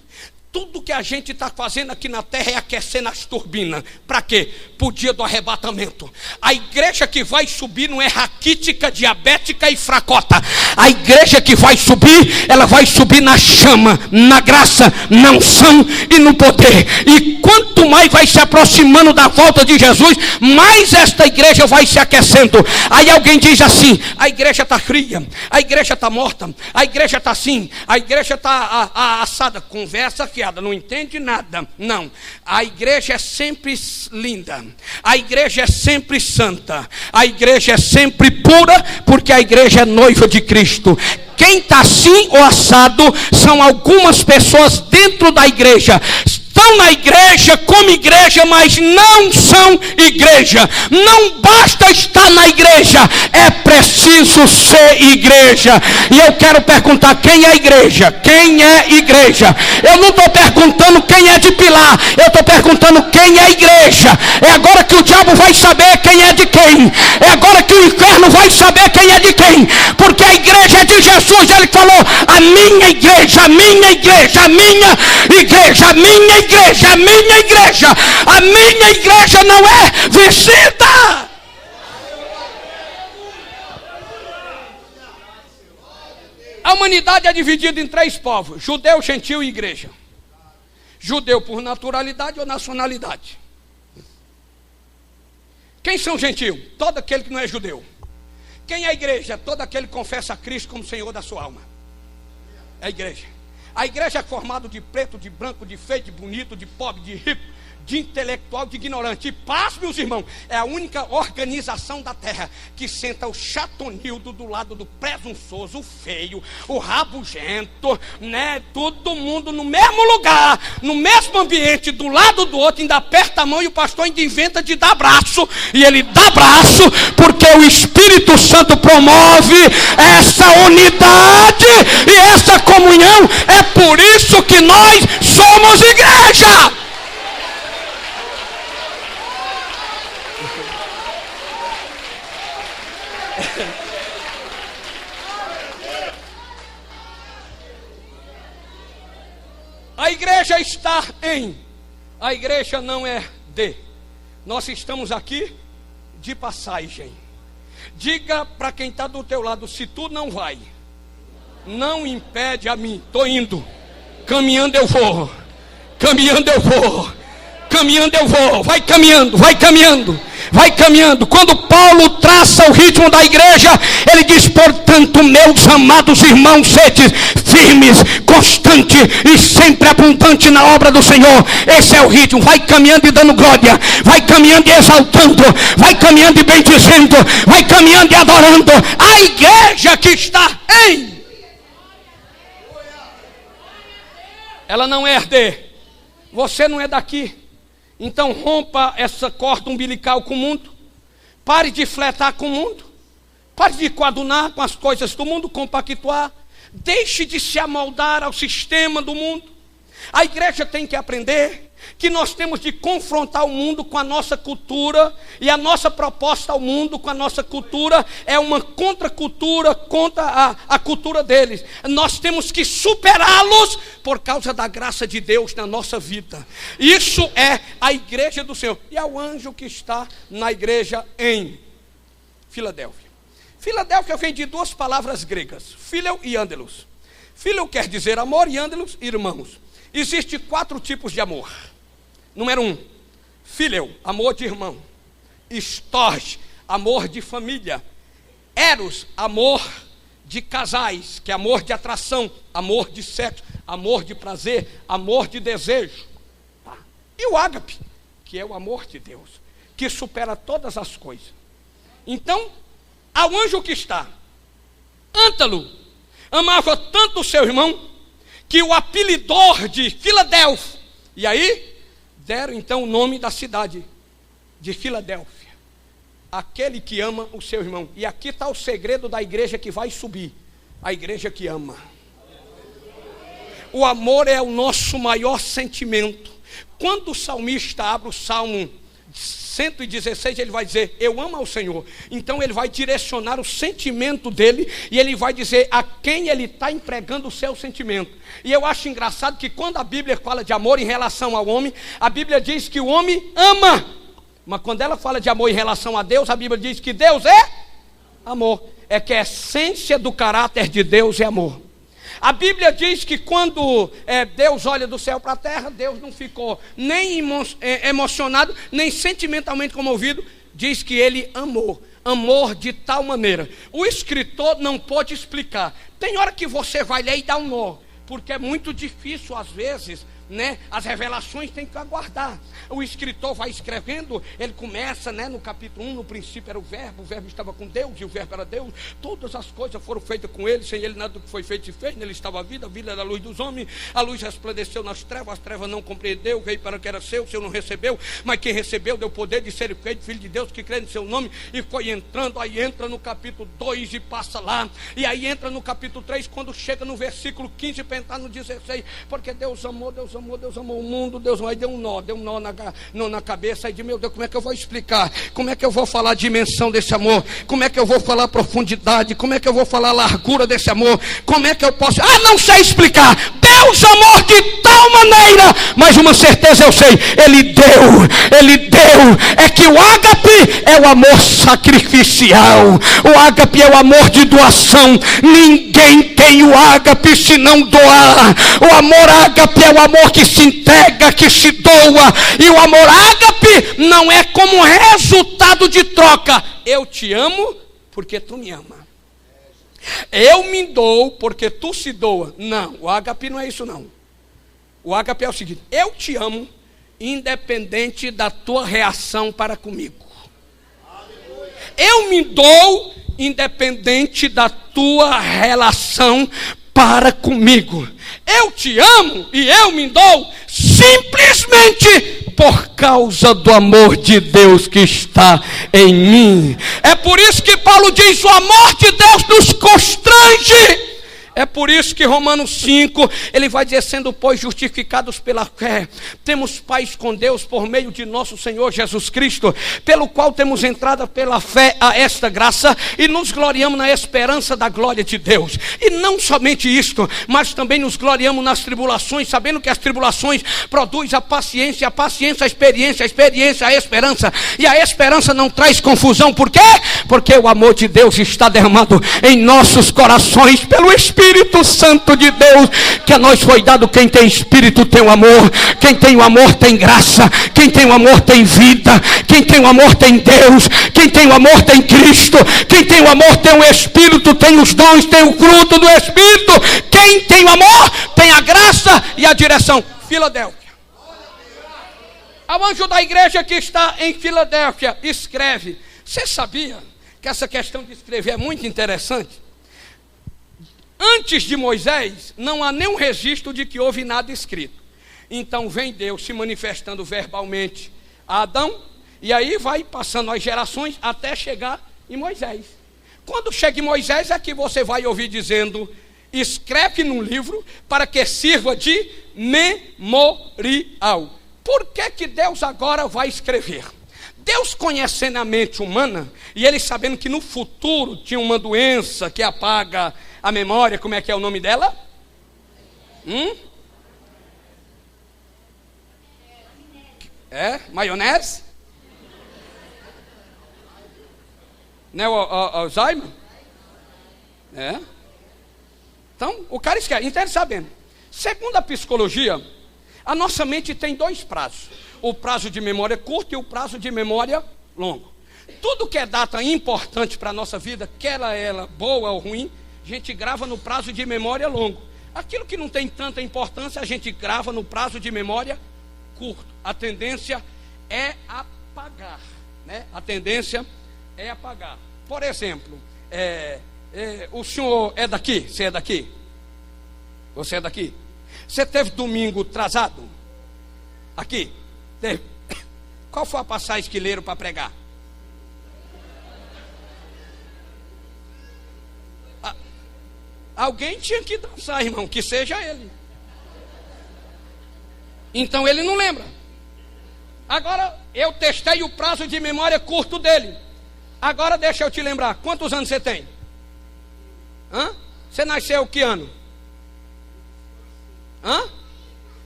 tudo que a gente está fazendo aqui na terra é aquecendo as turbinas. Para quê? Para o dia do arrebatamento. A igreja que vai subir não é raquítica, diabética e fracota. A igreja que vai subir, ela vai subir na chama, na graça, na unção e no poder. E quanto mais vai se aproximando da volta de Jesus, mais esta igreja vai se aquecendo. Aí alguém diz assim: a igreja está fria, a igreja está morta, a igreja está assim, a igreja está assada. Conversa fiada, não entende nada. Não, a igreja é sempre linda, a igreja é sempre santa, a igreja é sempre pura, porque a igreja é noiva de Cristo. Quem está assim ou assado são algumas pessoas dentro da igreja. Estão na igreja como igreja, mas não são igreja. Não basta estar na igreja, é preciso ser igreja. E eu quero perguntar: quem é igreja? Quem é igreja? Eu não estou perguntando quem é de Pilar, eu estou perguntando quem é igreja. É agora que o diabo vai saber quem é de quem. É agora que o inferno vai saber quem é de quem. Porque a igreja é de Jesus. Ele falou: a minha igreja, a minha igreja, a minha igreja, a minha igreja, a minha igreja. A minha igreja não é visita. A humanidade é dividida em 3 povos: judeu, gentil e igreja. Judeu por naturalidade ou nacionalidade. Quem são gentil? Todo aquele que não é judeu. Quem é a igreja? Todo aquele que confessa a Cristo como Senhor da sua alma. É a igreja. A igreja é formada de preto, de branco, de feio, de bonito, de pobre, de rico, de intelectual, de ignorante. E paz, meus irmãos, é a única organização da terra que senta o chatonildo do lado do presunçoso, o feio, o rabugento, né? Todo mundo no mesmo lugar, no mesmo ambiente, do lado do outro, ainda aperta a mão, e o pastor ainda inventa de dar abraço. E ele dá abraço porque o Espírito Santo promove essa unidade e essa comunhão. É por isso que nós somos igreja. A igreja está em. A igreja não é de. Nós estamos aqui de passagem. Diga para quem está do teu lado: se tu não vai, não impede a mim. Estou indo. Caminhando eu vou. Caminhando eu vou. Caminhando eu vou. Vai caminhando, vai caminhando, vai caminhando. Quando Paulo traça o ritmo da igreja, ele diz: portanto, meus amados irmãos, sede firmes, constantes e sempre abundante na obra do Senhor. Esse é o ritmo. Vai caminhando e dando glória, vai caminhando e exaltando, vai caminhando e bendizendo, vai caminhando e adorando. A igreja que está em. Ela não é de. Você não é daqui. Então rompa essa corda umbilical com o mundo. Pare de fletar com o mundo. Pare de coadunar com as coisas do mundo, compactuar. Deixe de se amoldar ao sistema do mundo. A igreja tem que aprender que nós temos de confrontar o mundo com a nossa cultura. E a nossa proposta ao mundo com a nossa cultura é uma contracultura contra a cultura deles. Nós temos que superá-los por causa da graça de Deus na nossa vida. Isso é a igreja do Senhor. E é o anjo que está na igreja em Filadélfia. Filadélfia vem de 2 palavras gregas: phileo e angelos. Phileo quer dizer amor e angelos, irmãos. Existem 4 tipos de amor. Número 1, phileo, amor de irmão. Storge, amor de família. Eros, amor de casais, que é amor de atração, amor de sexo, amor de prazer, amor de desejo. E o ágape, que é o amor de Deus, que supera todas as coisas. Então, ao anjo que está, Ântalo amava tanto o seu irmão, que o apelidou de Filadélfia. E aí, deram então o nome da cidade de Filadélfia. Aquele que ama o seu irmão. E aqui está o segredo da igreja que vai subir. A igreja que ama. O amor é o nosso maior sentimento. Quando o salmista abre o Salmo 116, ele vai dizer, eu amo ao Senhor. Então ele vai direcionar o sentimento dele, e ele vai dizer a quem ele está empregando o seu sentimento. E eu acho engraçado que quando a Bíblia fala de amor em relação ao homem, a Bíblia diz que o homem ama. Mas quando ela fala de amor em relação a Deus, a Bíblia diz que Deus é amor. É que a essência do caráter de Deus é amor. A Bíblia diz que quando Deus olha do céu para a terra, Deus não ficou nem emocionado, nem sentimentalmente comovido. Diz que ele amor de tal maneira. O escritor não pode explicar. Tem hora que você vai ler e dá um nó, porque é muito difícil às vezes, né? As revelações tem que aguardar. O escritor vai escrevendo, ele começa, né, no capítulo 1, no princípio era o verbo estava com Deus, e o verbo era Deus, todas as coisas foram feitas com ele, sem ele nada do que foi feito se fez, nele estava a vida era a luz dos homens, a luz resplandeceu nas trevas, as trevas não compreendeu, veio para o que era seu não recebeu, mas quem recebeu deu poder de ser feito filho de Deus, que crê no seu nome, e foi entrando, aí entra no capítulo 2 e passa lá, e aí entra no capítulo 3, quando chega no versículo 15, para entrar no 16, porque Deus amou o mundo, aí deu um nó na cabeça, aí de meu Deus, como é que eu vou explicar? Como é que eu vou falar a dimensão desse amor? Como é que eu vou falar a profundidade? Como é que eu vou falar a largura desse amor? Como é que eu posso? Não sei explicar. Deus amou de tal maneira, mas uma certeza eu sei, Ele deu, é que o ágape é o amor sacrificial, o ágape é o amor de doação. Ninguém tem o ágape se não doar. O amor ágape é o amor que se entrega, que se doa, e o amor ágape não é como resultado de troca. Eu te amo porque tu me ama. Eu me dou porque tu se doa. Não, o ágape não é isso não. O ágape é o seguinte: eu te amo independente da tua reação para comigo. Eu me dou independente da tua relação para comigo. Eu te amo e eu me dou simplesmente por causa do amor de Deus que está em mim. É por isso que Paulo diz: o amor de Deus nos constrange. É por isso que Romanos 5, ele vai dizer: sendo pois justificados pela fé, temos paz com Deus por meio de nosso Senhor Jesus Cristo, pelo qual temos entrada pela fé a esta graça, e nos gloriamos na esperança da glória de Deus. E não somente isto, mas também nos gloriamos nas tribulações, sabendo que as tribulações produzem a paciência a experiência a esperança, e a esperança não traz confusão. Por quê? Porque o amor de Deus está derramado em nossos corações pelo Espírito Santo de Deus, que a nós foi dado. Quem tem Espírito tem o amor, quem tem o amor tem graça, quem tem o amor tem vida, quem tem o amor tem Deus, quem tem o amor tem Cristo, quem tem o amor tem o Espírito, tem os dons, tem o fruto do Espírito. Quem tem o amor tem a graça e a direção. Filadélfia. Ao anjo da igreja que está em Filadélfia, escreve. Você sabia que essa questão de escrever é muito interessante? Antes de Moisés, não há nenhum registro de que houve nada escrito. Então vem Deus se manifestando verbalmente a Adão, e aí vai passando as gerações até chegar em Moisés. Quando chega em Moisés é que você vai ouvir dizendo: escreve num livro para que sirva de memorial. Por que Deus agora vai escrever? Deus, conhecendo a mente humana, e ele sabendo que no futuro tinha uma doença que apaga a memória. Como é que é o nome dela? Maionese? Né, o Alzheimer? Então, o cara esquece. Então, ele sabendo. Segundo a psicologia, a nossa mente tem dois prazos: o prazo de memória curto e o prazo de memória longo. Tudo que é data importante para a nossa vida, quer ela boa ou ruim, a gente grava no prazo de memória longo. Aquilo que não tem tanta importância, a gente grava no prazo de memória curto. A tendência é apagar, né? A tendência é apagar. Por exemplo, o senhor é daqui? Você é daqui? Você é daqui? Você teve domingo atrasado? Aqui? Teve. Qual foi a passagem que leram para pregar? Alguém tinha que dançar, irmão, que seja ele. Então ele não lembra. Agora, eu testei o prazo de memória curto dele. Agora deixa eu te lembrar, quantos anos você tem? Você nasceu que ano?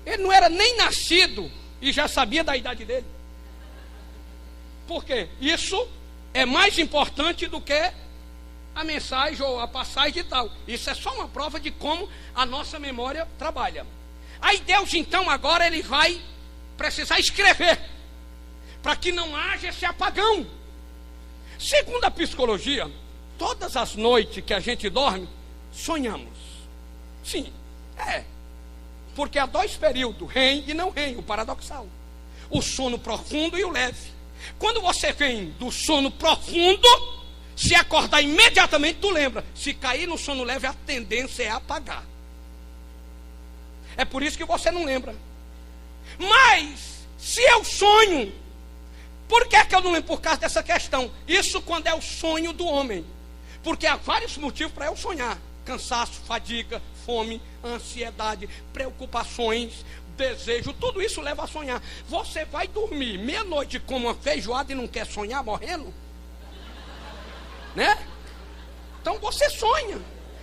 Ele não era nem nascido e já sabia da idade dele. Por quê? Isso é mais importante do que a mensagem ou a passagem e tal. Isso é só uma prova de como a nossa memória trabalha. Aí Deus então agora ele vai precisar escrever para que não haja esse apagão. Segundo a psicologia, todas as noites que a gente dorme, sonhamos. Sim, porque há dois períodos, REM e não REM, o paradoxal. O sono profundo e o leve. Quando você vem do sono profundo, se acordar imediatamente, tu lembra. Se cair no sono leve, a tendência é apagar. É por isso que você não lembra. Mas, se eu sonho, por que é que eu não lembro? Por causa dessa questão. Isso quando é o sonho do homem. Porque há vários motivos para eu sonhar. Cansaço, fadiga, fome, ansiedade, preocupações, desejo, tudo isso leva a sonhar. Você vai dormir meia-noite com uma feijoada e não quer sonhar morrendo? Né? Então você sonha.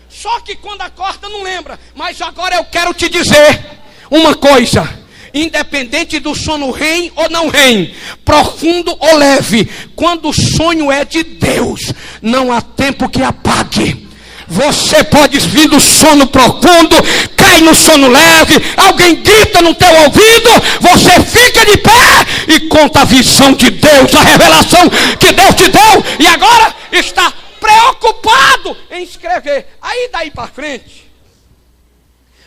Só que quando acorda não lembra. Mas agora eu quero te dizer uma coisa. Independente do sono REM ou não REM, profundo ou leve, quando o sonho é de Deus, não há tempo que apague. Você pode vir do sono profundo, cai no sono leve, alguém grita no teu ouvido, você fica de pé e conta a visão de Deus, a revelação que Deus te deu, e agora está preocupado em escrever. Aí daí para frente,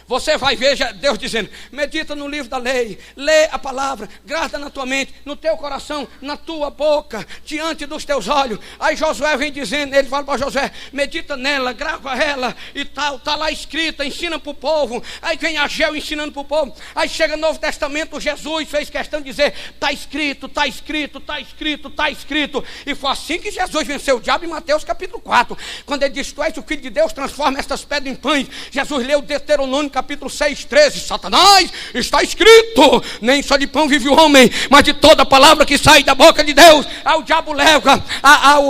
você vai ver Deus dizendo, medita no livro da lei, lê a palavra, guarda na tua mente, no teu coração, na tua boca, diante dos teus olhos. Aí Josué vem dizendo, ele fala para Josué, medita nela, grava ela e tal, está lá escrita, ensina para o povo. Aí vem Ageu ensinando para o povo. Aí chega no Novo Testamento, Jesus fez questão de dizer, está escrito, está escrito, está escrito, está escrito. E foi assim que Jesus venceu o diabo em Mateus capítulo 4, quando ele disse, tu és o Filho de Deus, transforma estas pedras em pães. Jesus leu Deuteronômio capítulo 6, 13, Satanás, está escrito, nem só de pão vive o homem, mas de toda palavra que sai da boca de Deus. Aí o diabo leva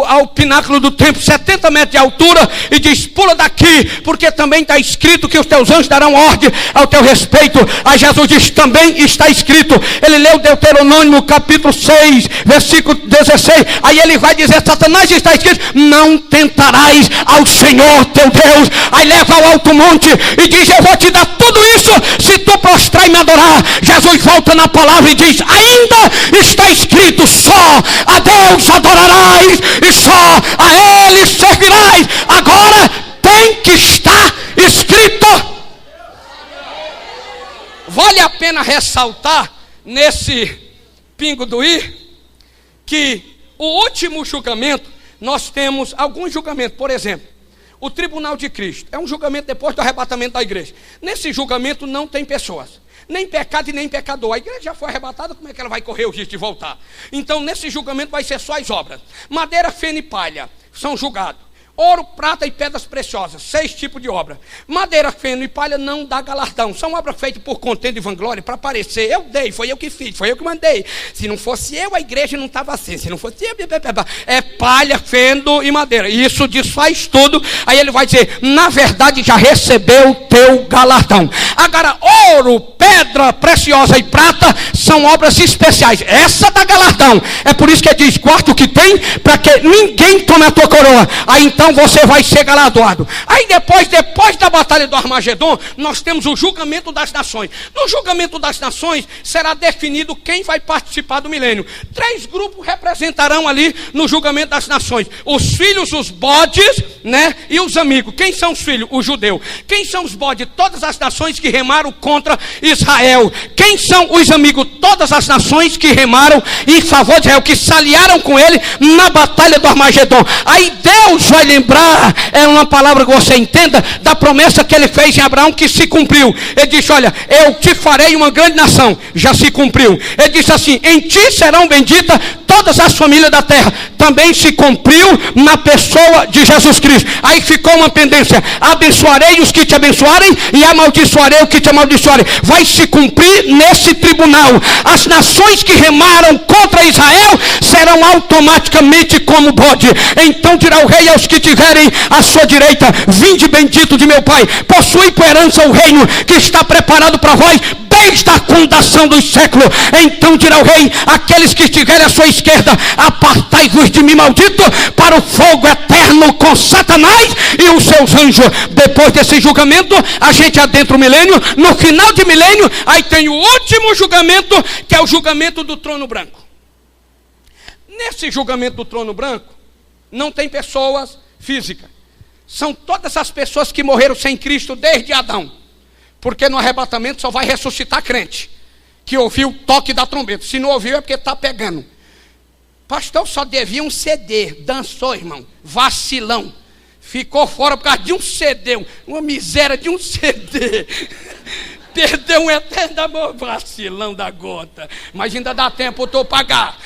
ao pináculo do templo, 70 metros de altura, e diz, pula daqui, porque também está escrito que os teus anjos darão ordem ao teu respeito. Aí Jesus diz, também está escrito. Ele leu Deuteronômio capítulo 6, versículo 16, aí ele vai dizer, Satanás, está escrito, não tentarás ao Senhor teu Deus. Aí leva ao alto monte e diz, eu vou te dar tudo isso se tu prostrar e me adorar. Jesus volta na palavra e diz, ainda está escrito, só a Deus adorarás e só a Ele servirás. Agora tem que estar escrito. Vale a pena ressaltar nesse pingo do i que o último julgamento, nós temos alguns julgamentos. Por exemplo, o tribunal de Cristo é um julgamento depois do arrebatamento da igreja. Nesse julgamento não tem pessoas, nem pecado e nem pecador. A igreja já foi arrebatada, como é que ela vai correr o risco de voltar? Então nesse julgamento vai ser só as obras. Madeira, feno e palha são julgados. Ouro, prata e pedras preciosas, 6 tipos de obra. Madeira, feno e palha não dá galardão. São obras feitas por contenda e vanglória para aparecer. Eu dei, foi eu que fiz, foi eu que mandei. Se não fosse eu, a igreja não estava assim. Se não fosse eu, é palha, feno e madeira. Isso desfaz tudo. Aí ele vai dizer, na verdade já recebeu o teu galardão. Agora, ouro, pedra preciosa e prata são obras especiais. Essa dá galardão. É por isso que ele diz, guarda o que tem, para que ninguém tome a tua coroa. Aí então você vai ser galardoado. Aí depois da batalha do Armagedon, nós temos o julgamento das nações. No julgamento das nações será definido quem vai participar do milênio. 3 grupos representarão ali no julgamento das nações: os filhos, os bodes, né, e os amigos. Quem são os filhos? Os judeus. Quem são os bodes? Todas as nações que remaram contra Israel. Quem são os amigos? Todas as nações que remaram em favor de Israel, que se aliaram com ele na batalha do Armagedon. Aí Deus vai lembrar, é uma palavra que você entenda, da promessa que ele fez em Abraão, que se cumpriu. Ele disse, olha, eu te farei uma grande nação, já se cumpriu. Ele disse assim, em ti serão benditas todas as famílias da terra, também se cumpriu na pessoa de Jesus Cristo. Aí ficou uma pendência, abençoarei os que te abençoarem e amaldiçoarei os que te amaldiçoarem. Vai se cumprir nesse tribunal. As nações que remaram contra Israel serão automaticamente como bode. Então dirá o rei aos que tiverem à sua direita, vinde bendito de meu Pai, possui por herança o reino que está preparado para vós desde a fundação dos séculos. Então dirá o rei, aqueles que estiverem à sua esquerda, apartai-vos de mim, maldito, para o fogo eterno com Satanás e os seus anjos. Depois desse julgamento, a gente adentra o milênio. No final de milênio, aí tem o último julgamento, que é o julgamento do trono branco. Nesse julgamento do trono branco, não tem pessoas físicas. São todas as pessoas que morreram sem Cristo desde Adão. Porque no arrebatamento só vai ressuscitar crente que ouviu o toque da trombeta. Se não ouviu é porque está pegando. Pastor, só devia um CD. Dançou, irmão. Vacilão. Ficou fora por causa de um CD. Uma miséria de um CD. Perdeu um eterno amor. Vacilão da gota. Mas ainda dá tempo para eu pagar.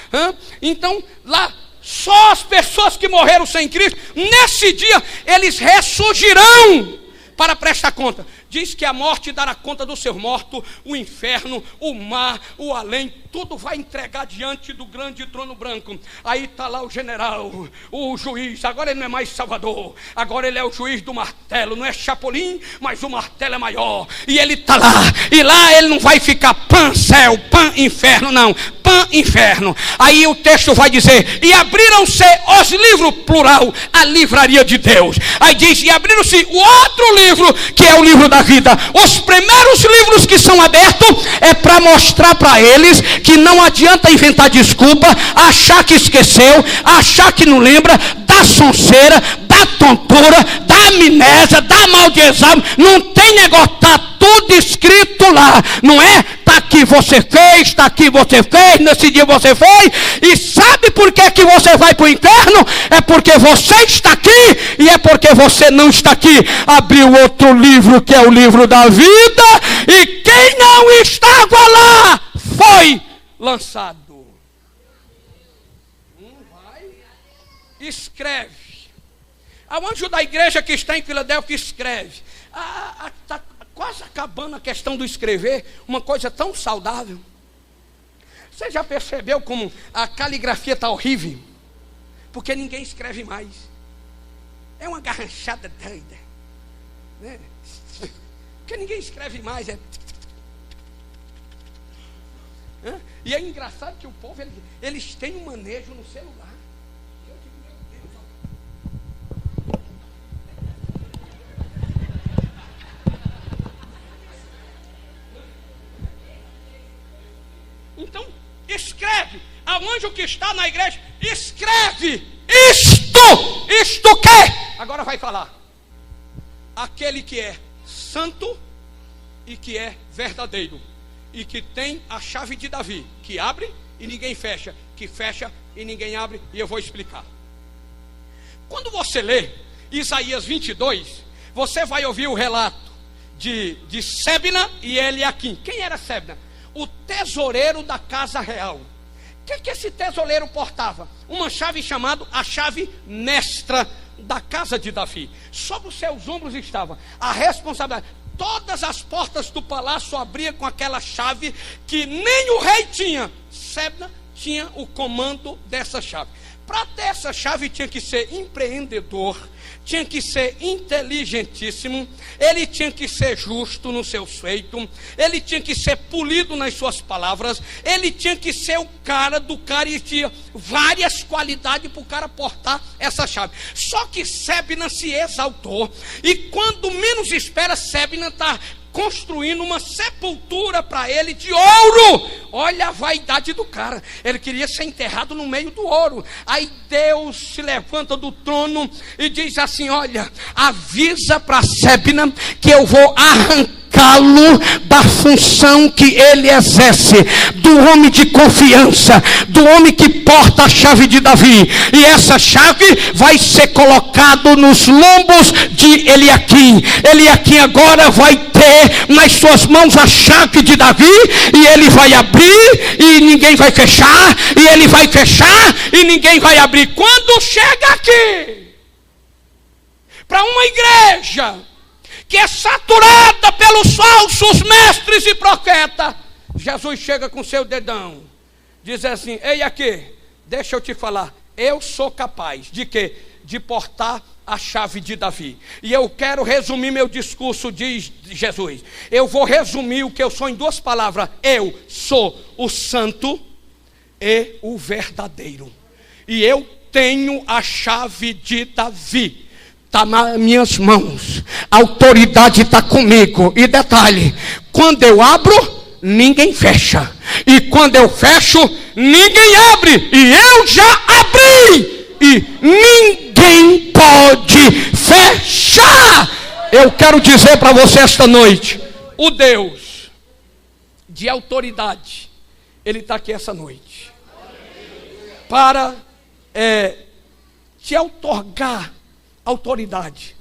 Então, lá, só as pessoas que morreram sem Cristo, nesse dia, eles ressurgirão para prestar conta. Diz que a morte dará conta dos seus mortos, o inferno, o mar, o além, tudo vai entregar diante do grande trono branco. Aí está lá o general, o juiz. Agora ele não é mais Salvador, agora ele é o juiz do martelo. Não é Chapolin, mas o martelo é maior. E ele está lá, e lá ele não vai ficar pan céu, pan inferno, não, pan inferno. Aí o texto vai dizer, e abriram-se os livros, plural, a livraria de Deus. Aí diz, e abriram-se o outro livro, que é o livro da vida. Os primeiros livros que são abertos é para mostrar para eles que não adianta inventar desculpa, achar que esqueceu, achar que não lembra, da sonceira, da tontura, da amnésia, da mal de exame. Não tem negócio, está tudo escrito lá, não é? Está aqui você fez, está aqui você fez, nesse dia você fez. E sabe por que você vai para o inferno? É porque você está aqui e é porque você não está aqui. Abriu outro livro, que é o livro da vida, e quem não estava lá foi lançado. Vai, escreve. Ao anjo da igreja que está em Filadélfia, escreve. Está quase acabando a questão do escrever, uma coisa tão saudável. Você já percebeu como a caligrafia está horrível? Porque ninguém escreve mais. É uma garranchada doida, né? Porque ninguém escreve mais. E é engraçado que o povo, eles têm um manejo no celular. Eu digo, meu Deus. Então, escreve. Ao anjo que está na igreja, escreve. Isto que? Agora vai falar. Aquele que é santo e que é verdadeiro, e que tem a chave de Davi, que abre e ninguém fecha, que fecha e ninguém abre, e eu vou explicar. Quando você lê Isaías 22, você vai ouvir o relato de Sebna e Eliaquim. Quem era Sebna? O tesoureiro da casa real. O que esse tesoureiro portava? Uma chave chamada a chave mestra da casa de Davi. Sobre os seus ombros estava a responsabilidade. Todas as portas do palácio abriam com aquela chave que nem o rei tinha. Sebna tinha o comando dessa chave. Para ter essa chave tinha que ser empreendedor, tinha que ser inteligentíssimo, ele tinha que ser justo no seu feito, ele tinha que ser polido nas suas palavras, ele tinha que ser o cara do cara, e tinha várias qualidades para o cara portar essa chave. Só que Sebna se exaltou, e quando menos espera, Sebna está construindo uma sepultura para ele de ouro. Olha a vaidade do cara, ele queria ser enterrado no meio do ouro. Aí Deus se levanta do trono e diz assim: olha, avisa para Sebna que eu vou arrancar desloca-lo da função que ele exerce, do homem de confiança, do homem que porta a chave de Davi. E essa chave vai ser colocada nos lombos de Eliaquim. Eliaquim agora vai ter nas suas mãos a chave de Davi, e ele vai abrir e ninguém vai fechar, e ele vai fechar e ninguém vai abrir. Quando chega aqui para uma igreja que é saturada pelos falsos mestres e profetas, Jesus chega com seu dedão, diz assim: ei aqui, deixa eu te falar, eu sou capaz de quê? De portar a chave de Davi. E eu quero resumir meu discurso, diz Jesus. Eu vou resumir o que eu sou em duas palavras: eu sou o santo e o verdadeiro, e eu tenho a chave de Davi. Está nas minhas mãos, a autoridade está comigo. E detalhe, quando eu abro, ninguém fecha, e quando eu fecho, ninguém abre. E eu já abri, e ninguém pode fechar. Eu quero dizer para você esta noite, o Deus de autoridade, Ele está aqui essa noite para te outorgar autoridade.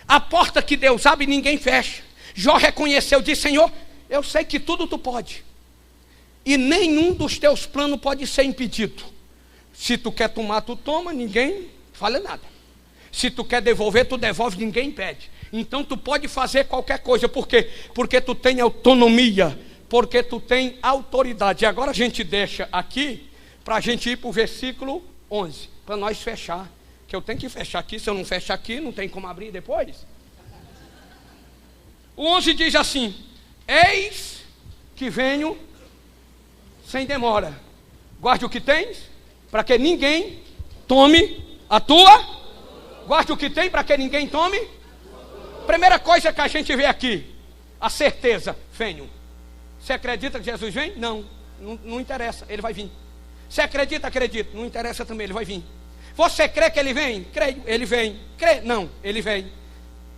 A porta que Deus abre, ninguém fecha. Jó reconheceu, disse: Senhor, eu sei que tudo tu pode, e nenhum dos teus planos pode ser impedido. Se tu quer tomar, tu toma, ninguém fala nada. Se tu quer devolver, tu devolve, ninguém impede. Então tu pode fazer qualquer coisa. Por quê? Porque tu tem autonomia, porque tu tem autoridade. E agora a gente deixa aqui para a gente ir para o versículo 11, para nós fechar, que eu tenho que fechar aqui. Se eu não fechar aqui, não tem como abrir depois. O 11 diz assim: eis que venho sem demora, guarde o que tens, para que ninguém tome a tua. Guarde o que tem, para que ninguém tome. Primeira coisa que a gente vê aqui, a certeza: venho. Você acredita que Jesus vem? Não interessa, ele vai vir. Você acredita? Acredito. Não interessa também, ele vai vir. Você crê que ele vem? Creio, ele vem. Crê? Não, ele vem.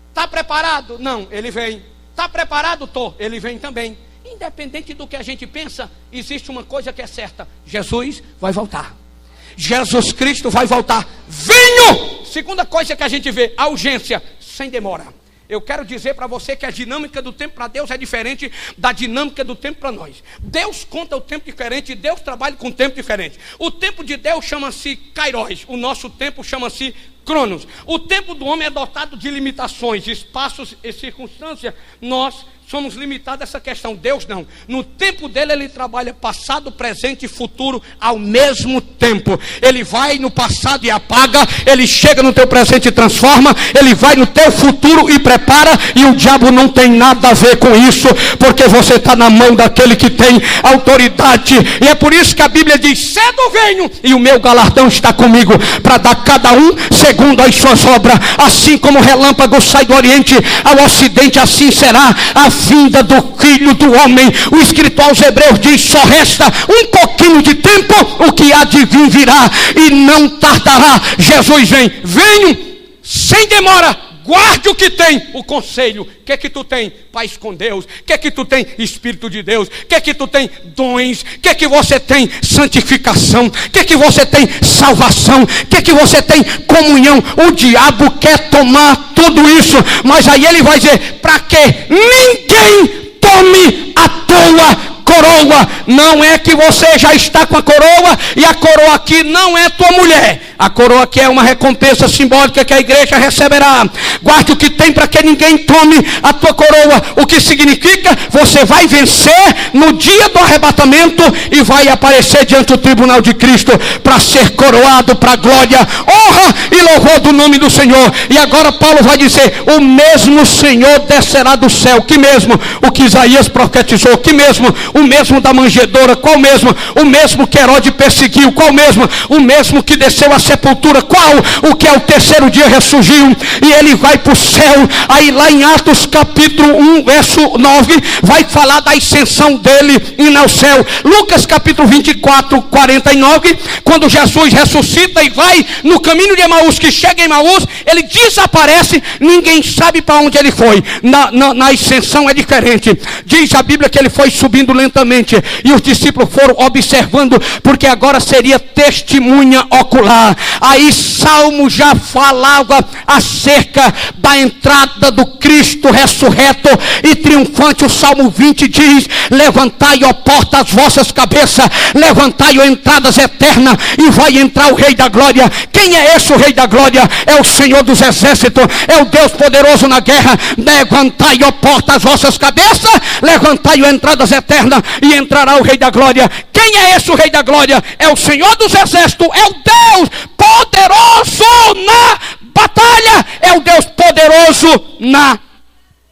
Está preparado? Não, ele vem. Está preparado? Estou, ele vem também. Independente do que a gente pensa, existe uma coisa que é certa: Jesus vai voltar. Jesus Cristo vai voltar. Venho! Segunda coisa que a gente vê, a urgência, sem demora. Eu quero dizer para você que a dinâmica do tempo para Deus é diferente da dinâmica do tempo para nós. Deus conta o tempo diferente, Deus trabalha com o tempo diferente. O tempo de Deus chama-se Kairos, o nosso tempo chama-se Cronos. O tempo do homem é dotado de limitações, espaços e circunstâncias. Nós somos limitados a essa questão. Deus não. No tempo dele, ele trabalha passado, presente e futuro ao mesmo tempo. Ele vai no passado e apaga, ele chega no teu presente e transforma, ele vai no teu futuro e prepara. E o diabo não tem nada a ver com isso, porque você está na mão daquele que tem autoridade. E é por isso que a Bíblia diz: cedo venho e o meu galardão está comigo, para dar cada um segundo as suas obras. Assim como o relâmpago sai do oriente ao ocidente, assim será a vinda do Filho do Homem. O escritor aos Hebreus diz: só resta um pouquinho de tempo, o que há de vir virá e não tardará. Jesus vem. Venho sem demora. Guarde o que tem, o conselho. O que é que tu tem? Paz com Deus. O que é que tu tem? Espírito de Deus. O que é que tu tem? Dons. O que é que você tem? Santificação. O que é que você tem? Salvação. O que é que você tem? Comunhão. O diabo quer tomar tudo isso, mas aí ele vai dizer: para que ninguém tome a tua coroa. Não é que você já está com a coroa, e a coroa aqui não é tua mulher. A coroa aqui é uma recompensa simbólica que a igreja receberá. Guarde o que tem, para que ninguém tome a tua coroa. O que significa? Você vai vencer no dia do arrebatamento e vai aparecer diante do tribunal de Cristo para ser coroado para a glória, honra e louvor do nome do Senhor. E agora Paulo vai dizer: o mesmo Senhor descerá do céu. Que mesmo? O que Isaías profetizou. Que mesmo? O mesmo da manjedoura. Qual mesmo? O mesmo que Herodes perseguiu. Qual mesmo? O mesmo que desceu a sepultura. Qual? O que ao terceiro dia ressurgiu, e ele vai para o céu. Aí lá em Atos capítulo 1, verso 9, vai falar da ascensão dele indo ao céu. Lucas capítulo 24, 49, quando Jesus ressuscita e vai no caminho de Emaús, que chega em Emaús, ele desaparece, ninguém sabe para onde ele foi. Na ascensão é diferente. Diz a Bíblia que ele foi subindo lentamente, e os discípulos foram observando, porque agora seria testemunha ocular. Aí Salmo já falava acerca da entrada do Cristo ressurreto e triunfante. O Salmo 20 diz: levantai, ó porta, as vossas cabeças, levantai, ó entradas eternas, e vai entrar o Rei da Glória. Quem é esse o Rei da Glória? É o Senhor dos Exércitos, é o Deus poderoso na guerra. Levantai, ó porta, as vossas cabeças, levantai, ó entradas eternas, e entrará o Rei da Glória. Quem é esse o Rei da Glória? É o Senhor dos Exércitos, é o Deus poderoso na batalha, é o Deus poderoso na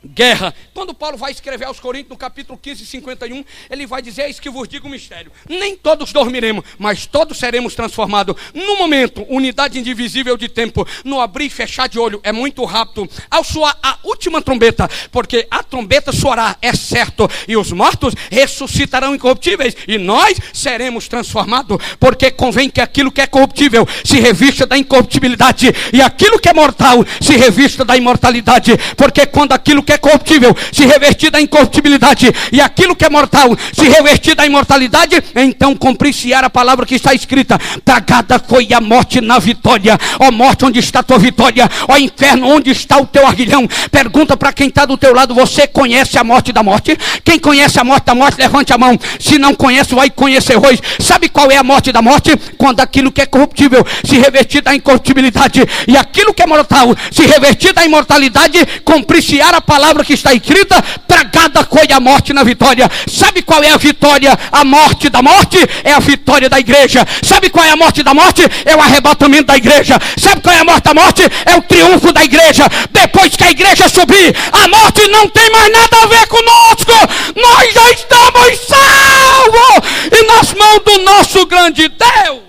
guerra. Quando Paulo vai escrever aos Coríntios, no capítulo 15, 51, ele vai dizer: eis que vos digo um mistério, nem todos dormiremos, mas todos seremos transformados. No momento, unidade indivisível de tempo, no abrir e fechar de olho, é muito rápido, ao soar a última trombeta, porque a trombeta soará, é certo, e os mortos ressuscitarão incorruptíveis, e nós seremos transformados, porque convém que aquilo que é corruptível se revista da incorruptibilidade, e aquilo que é mortal se revista da imortalidade, porque quando aquilo que é corruptível se revestir da incorruptibilidade, e aquilo que é mortal se revestir da imortalidade, então cumprir-se-á a palavra que está escrita: tragada foi a morte na vitória. Ó morte, onde está a tua vitória? Ó inferno, onde está o teu aguilhão? Pergunta para quem está do teu lado: você conhece a morte da morte? Quem conhece a morte da morte, levante a mão. Se não conhece, vai conhecer hoje. Sabe qual é a morte da morte? Quando aquilo que é corruptível se revestir da incorruptibilidade, e aquilo que é mortal se revestir da imortalidade, cumprir-se-á a palavra que está escrita: tragada foi a morte na vitória. Sabe qual é a vitória? A morte da morte é a vitória da igreja. Sabe qual é a morte da morte? É o arrebatamento da igreja. Sabe qual é a morte da morte? É o triunfo da igreja. Depois que a igreja subir, a morte não tem mais nada a ver conosco. Nós já estamos salvos e nas mãos do nosso grande Deus.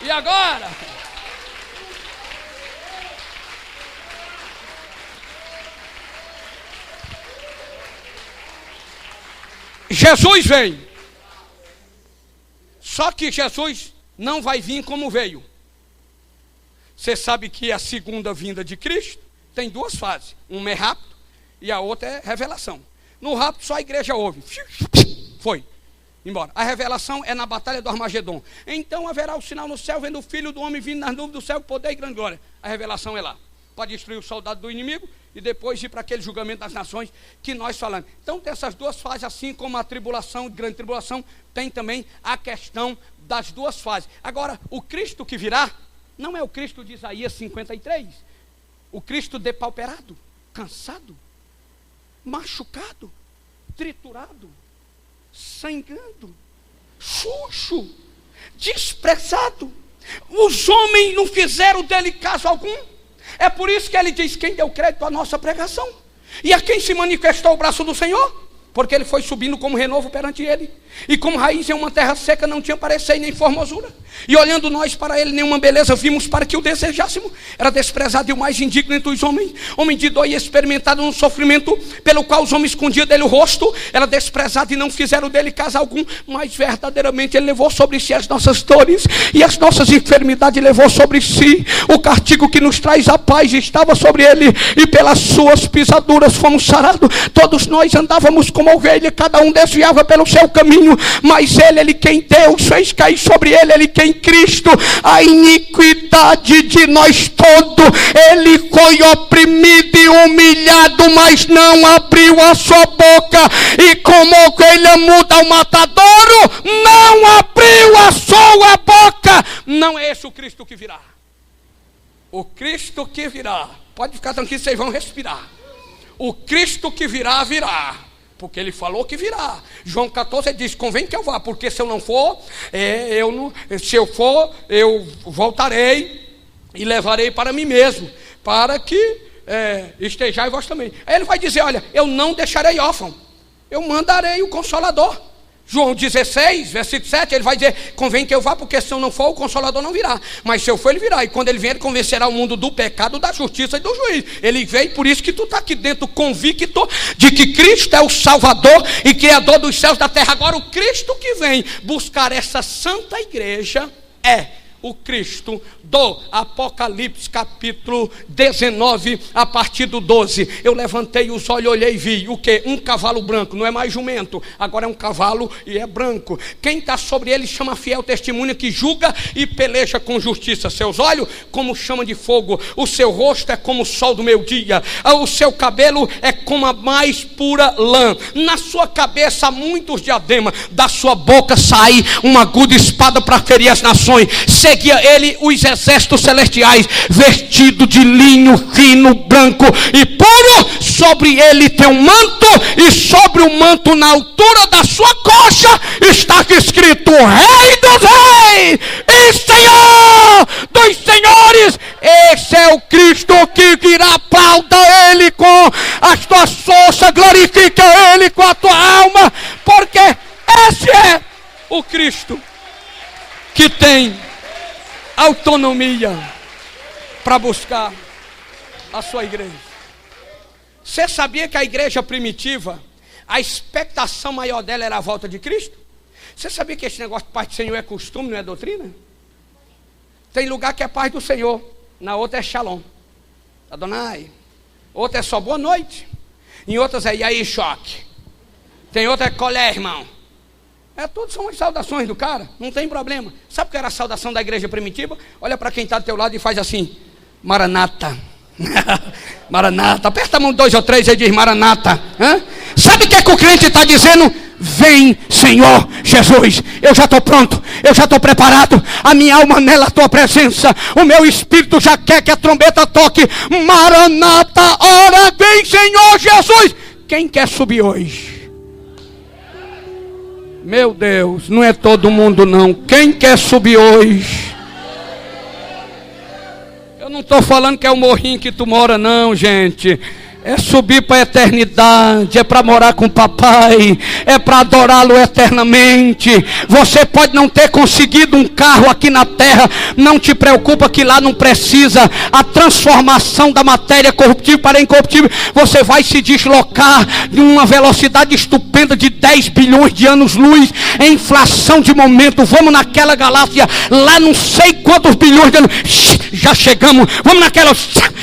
E agora? Jesus vem. Só que Jesus não vai vir como veio. Você sabe que a segunda vinda de Cristo tem duas fases. Uma é rápido e a outra é revelação. No rápido só a igreja ouve. Foi embora. A revelação é na batalha do Armagedon. Então haverá o sinal no céu, vendo o Filho do Homem vindo nas nuvens do céu, poder e grande glória. A revelação é lá, para destruir o soldado do inimigo e depois ir para aquele julgamento das nações que nós falamos. Então tem essas duas fases, assim como a tribulação e grande tribulação, tem também a questão das duas fases. Agora, o Cristo que virá não é o Cristo de Isaías 53, o Cristo depauperado, cansado, machucado, triturado, sangrando, sujo, desprezado. Os homens não fizeram dele caso algum. É por isso que ele diz: quem deu crédito à nossa pregação? E a quem se manifestou o braço do Senhor? Porque ele foi subindo como renovo perante ele, e como raiz em uma terra seca, não tinha parecer nem formosura. E olhando nós para ele, nenhuma beleza vimos para que o desejássemos. Era desprezado e o mais indigno entre os homens, homem de dor e experimentado no sofrimento, pelo qual os homens escondiam dele o rosto. Era desprezado e não fizeram dele caso algum, mas verdadeiramente ele levou sobre si as nossas dores e as nossas enfermidades levou sobre si. O castigo que nos traz a paz estava sobre ele, e pelas suas pisaduras fomos sarados. Todos nós andávamos como ovelha, cada um desviava pelo seu caminho, mas ele quem Deus fez cair sobre ele quem Cristo a iniquidade de nós todos. Ele foi oprimido e humilhado, mas não abriu a sua boca, e como ovelha muda ao matadouro, não abriu a sua boca. Não é esse o Cristo que virá. O Cristo que virá, pode ficar tranquilo, vocês vão respirar. O Cristo que virá, virá, porque ele falou que virá. João 14 ele diz: convém que eu vá, porque se eu não for, se eu for, eu voltarei e levarei para mim mesmo, para que estejais vós também. Aí ele vai dizer: olha, eu não deixarei órfão, eu mandarei o Consolador. João 16, versículo 7, ele vai dizer: convém que eu vá, porque se eu não for, o Consolador não virá. Mas se eu for, ele virá. E quando ele vier, ele convencerá o mundo do pecado, da justiça e do juízo. Ele veio, por isso que tu está aqui dentro convicto de que Cristo é o Salvador e Criador dos céus e da terra. Agora, o Cristo que vem buscar essa santa igreja é o Cristo do Apocalipse capítulo 19, a partir do 12. Eu levantei os olhos, olhei e vi o que? Um cavalo branco, não é mais jumento, agora é um cavalo e é branco. Quem está sobre ele chama fiel testemunha, que julga e peleja com justiça. Seus olhos como chama de fogo, o seu rosto é como o sol do meio-dia, o seu cabelo é como a mais pura lã, na sua cabeça há muitos diademas, da sua boca sai uma aguda espada para ferir as nações. Seguia ele os exércitos celestiais, vestido de linho fino, branco e puro. Sobre ele tem um manto, e sobre o manto, na altura da sua coxa, está escrito: Rei dos Reis e Senhor dos Senhores. Esse é o Cristo que virá. Aplauda ele com as tuas forças, glorifica ele com a tua alma, porque esse é o Cristo que tem autonomia para buscar a sua igreja. Você sabia que a igreja primitiva, a expectação maior dela era a volta de Cristo? Você sabia que esse negócio de paz do Senhor é costume, não é doutrina? Tem lugar que é paz do Senhor, na outra é shalom, Adonai. Outra é só boa noite, em outras é e aí choque, tem outra é colé, irmão. Tudo são as saudações do cara, não tem problema. Sabe o que era a saudação da igreja primitiva? Olha para quem está do teu lado e faz assim: Maranata. Maranata, aperta a mão 2 ou 3 e diz Maranata. Sabe o que é que o crente está dizendo? Vem, Senhor Jesus, eu já estou pronto, eu já estou preparado, a minha alma anela a tua presença, o meu espírito já quer que a trombeta toque. Maranata, ora vem, Senhor Jesus. Quem quer subir hoje? Meu Deus, não é todo mundo não. Quem quer subir hoje? Eu não estou falando que é o morrinho que tu mora não, gente. É subir para a eternidade, é para morar com o papai, é para adorá-lo eternamente. Você pode não ter conseguido um carro aqui na terra, não te preocupa que lá não precisa. A transformação da matéria corruptível para incorruptível, você vai se deslocar de uma velocidade estupenda de 10 bilhões de anos-luz, em inflação de momento. Vamos naquela galáxia, lá não sei quantos bilhões de anos, já chegamos. Vamos naquela,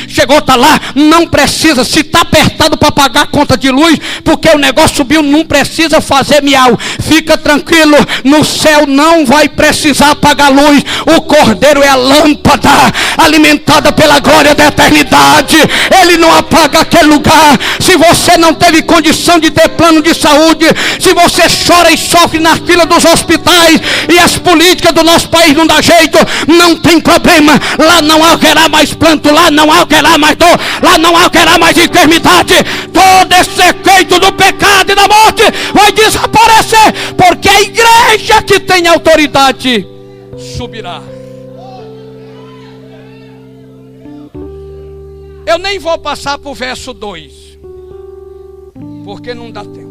chegou, está lá, não precisa. Se está apertado para pagar a conta de luz, porque o negócio subiu, não precisa fazer miau. Fica tranquilo, no céu não vai precisar pagar luz. O Cordeiro é a lâmpada alimentada pela glória da eternidade. Ele não apaga aquele lugar. Se você não teve condição de ter plano de saúde, se você chora e sofre na fila dos hospitais e as políticas do nosso país não dá jeito, não tem problema. Lá não haverá mais planto, lá não haverá mais dor, lá não haverá mais enfermidade. Todo esse efeito do pecado e da morte vai desaparecer, porque a igreja que tem autoridade subirá. Eu nem vou passar para o verso 2, porque não dá tempo.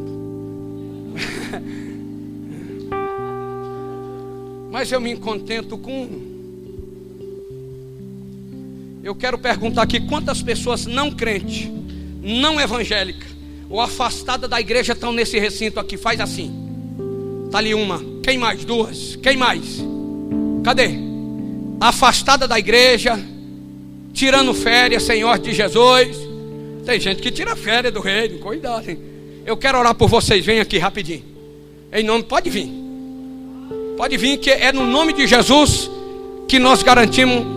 Mas eu me contento com um. Eu quero perguntar aqui: quantas pessoas não crentes, não evangélica ou afastada da igreja estão nesse recinto aqui? Faz assim. Está ali uma. Quem mais? 2. Quem mais? Cadê? Afastada da igreja, tirando férias, Senhor de Jesus. Tem gente que tira férias do reino. Cuidado, hein? Eu quero orar por vocês. Vem aqui rapidinho. Em nome, pode vir. Pode vir, que é no nome de Jesus que nós garantimos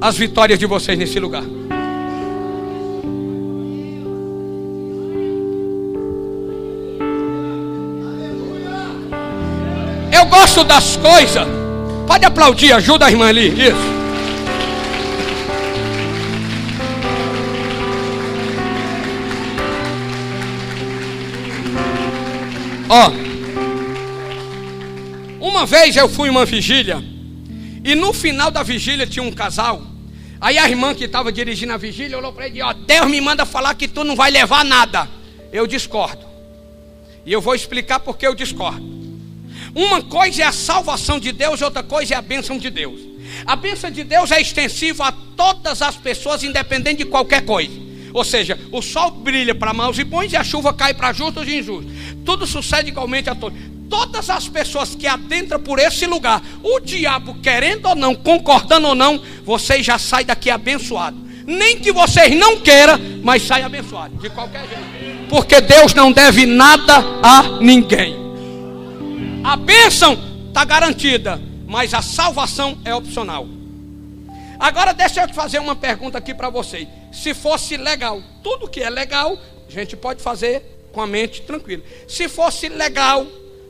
as vitórias de vocês nesse lugar. Eu gosto das coisas. Pode aplaudir, ajuda a irmã ali. Isso. Ó, uma vez eu fui em uma vigília, e no final da vigília tinha um casal. Aí a irmã que estava dirigindo a vigília olhou para ele e disse: ó, Deus me manda falar que tu não vai levar nada. Eu discordo. E eu vou explicar porque eu discordo. Uma coisa é a salvação de Deus, outra coisa é a bênção de Deus. A bênção de Deus é extensiva a todas as pessoas, independente de qualquer coisa. Ou seja, o sol brilha para maus e bons e a chuva cai para justos e injustos. Tudo sucede igualmente a todos. Todas as pessoas que adentram por esse lugar, o diabo querendo ou não, concordando ou não, vocês já saem daqui abençoados. Nem que vocês não queiram, mas saem abençoados, de qualquer jeito. Porque Deus não deve nada a ninguém. A bênção está garantida, mas a salvação é opcional. Agora deixa eu te fazer uma pergunta aqui para vocês. Se fosse legal, tudo que é legal, a gente pode fazer com a mente tranquila. Se fosse legal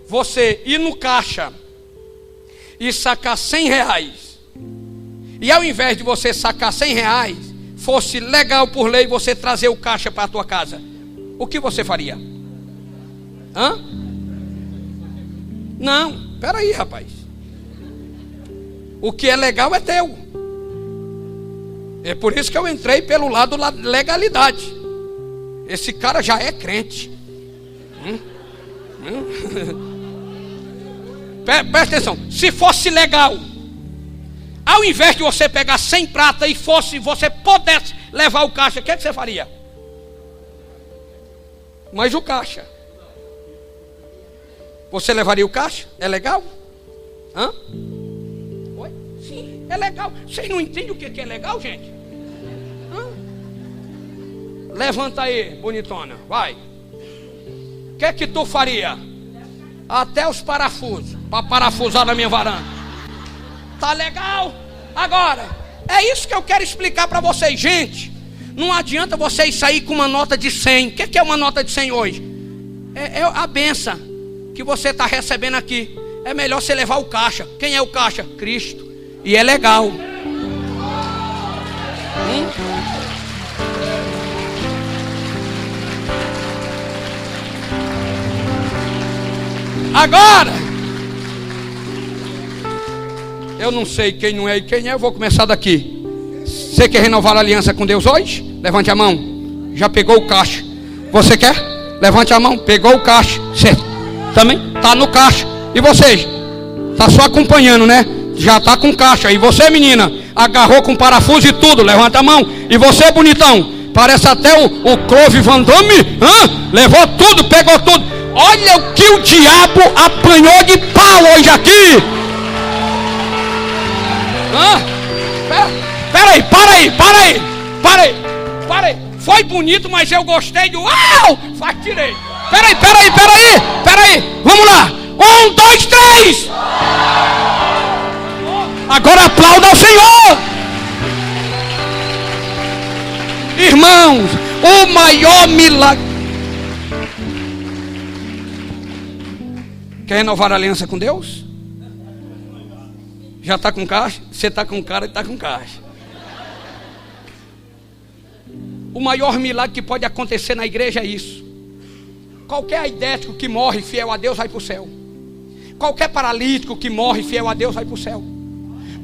você ir no caixa e sacar R$100, e ao invés de você sacar R$100, fosse legal por lei você trazer o caixa para a tua casa, o que você faria? Hã? Não, peraí, rapaz. O que é legal é teu. É por isso que eu entrei pelo lado da legalidade. Esse cara já é crente. Presta atenção. Se fosse legal, ao invés de você pegar 100 prata e você pudesse levar o caixa, o que você faria? Mas o caixa, você levaria o caixa? É legal? Hã? Oi? Sim, é legal. Vocês não entendem o que é legal, gente? Hã? Levanta aí, bonitona, vai. O que é que tu faria? Até os parafusos, para parafusar na minha varanda. Tá legal? Agora, é isso que eu quero explicar para vocês, gente. Não adianta vocês sair com uma nota de 100. O que é uma nota de 100 hoje? É a benção que você está recebendo aqui. É melhor você levar o caixa. Quem é o caixa? Cristo. E é legal. Agora, eu não sei quem não é e quem é. Eu vou começar daqui. Você quer renovar a aliança com Deus hoje? Levante a mão. Já pegou o caixa. Você quer? Levante a mão. Pegou o caixa. Você também está no caixa. E vocês? Está só acompanhando, né? Já está com caixa. E você, menina? Agarrou com parafuso e tudo. Levanta a mão. E você, bonitão? Parece até o Clove Van Damme. Levou tudo, pegou tudo. Olha o que o diabo apanhou de pau hoje aqui. Para aí. Foi bonito, mas eu gostei do uau! Tirei. Pera aí. Vamos lá. 1, 2, 3. Agora aplauda ao Senhor. Irmãos, o maior milagre. Quer renovar a aliança com Deus? Já está com caixa? Você está com cara e está com caixa. O maior milagre que pode acontecer na igreja é isso. Qualquer aidético que morre fiel a Deus vai para o céu. Qualquer paralítico que morre fiel a Deus vai para o céu.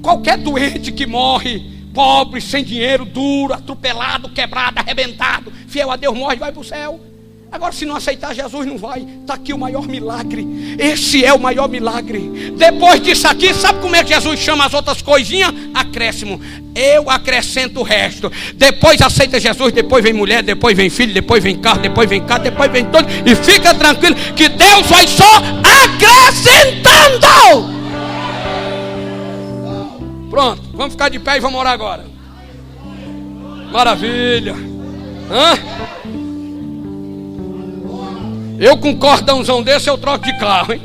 Qualquer doente que morre pobre, sem dinheiro, duro, atropelado, quebrado, arrebentado, fiel a Deus morre e vai para o céu. Agora, se não aceitar Jesus, não vai. Está aqui o maior milagre. Esse é o maior milagre. Depois disso aqui, sabe como é que Jesus chama as outras coisinhas? Acréscimo. Eu acrescento o resto. Depois aceita Jesus, depois vem mulher, depois vem filho, depois vem carro, depois vem casa, depois vem todo. E fica tranquilo que Deus vai só acrescentando. Pronto, vamos ficar de pé e vamos orar agora. Maravilha. Eu com um cordãozão desse eu troco de carro, hein?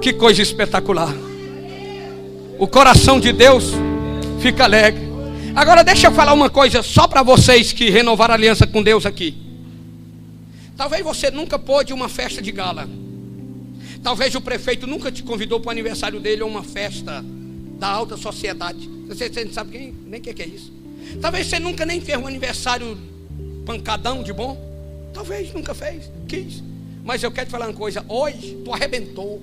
Que coisa espetacular. O coração de Deus fica alegre. Agora deixa eu falar uma coisa só para vocês que renovaram a aliança com Deus aqui. Talvez você nunca pôde uma festa de gala. Talvez o prefeito nunca te convidou para o aniversário dele ou uma festa da alta sociedade. Você não sabe nem o que é isso. Talvez você nunca nem fez um aniversário pancadão de bom. Talvez nunca fez, quis. Mas eu quero te falar uma coisa. Hoje tu arrebentou.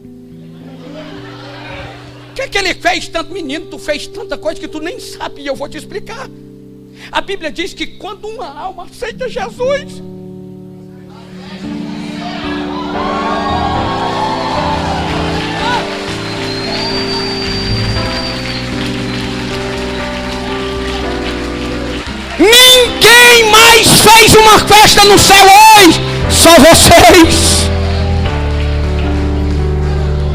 O que ele fez tanto, menino? Tu fez tanta coisa que tu nem sabe. E eu vou te explicar. A Bíblia diz que quando uma alma aceita Jesus, Faça uma festa no céu hoje, só vocês.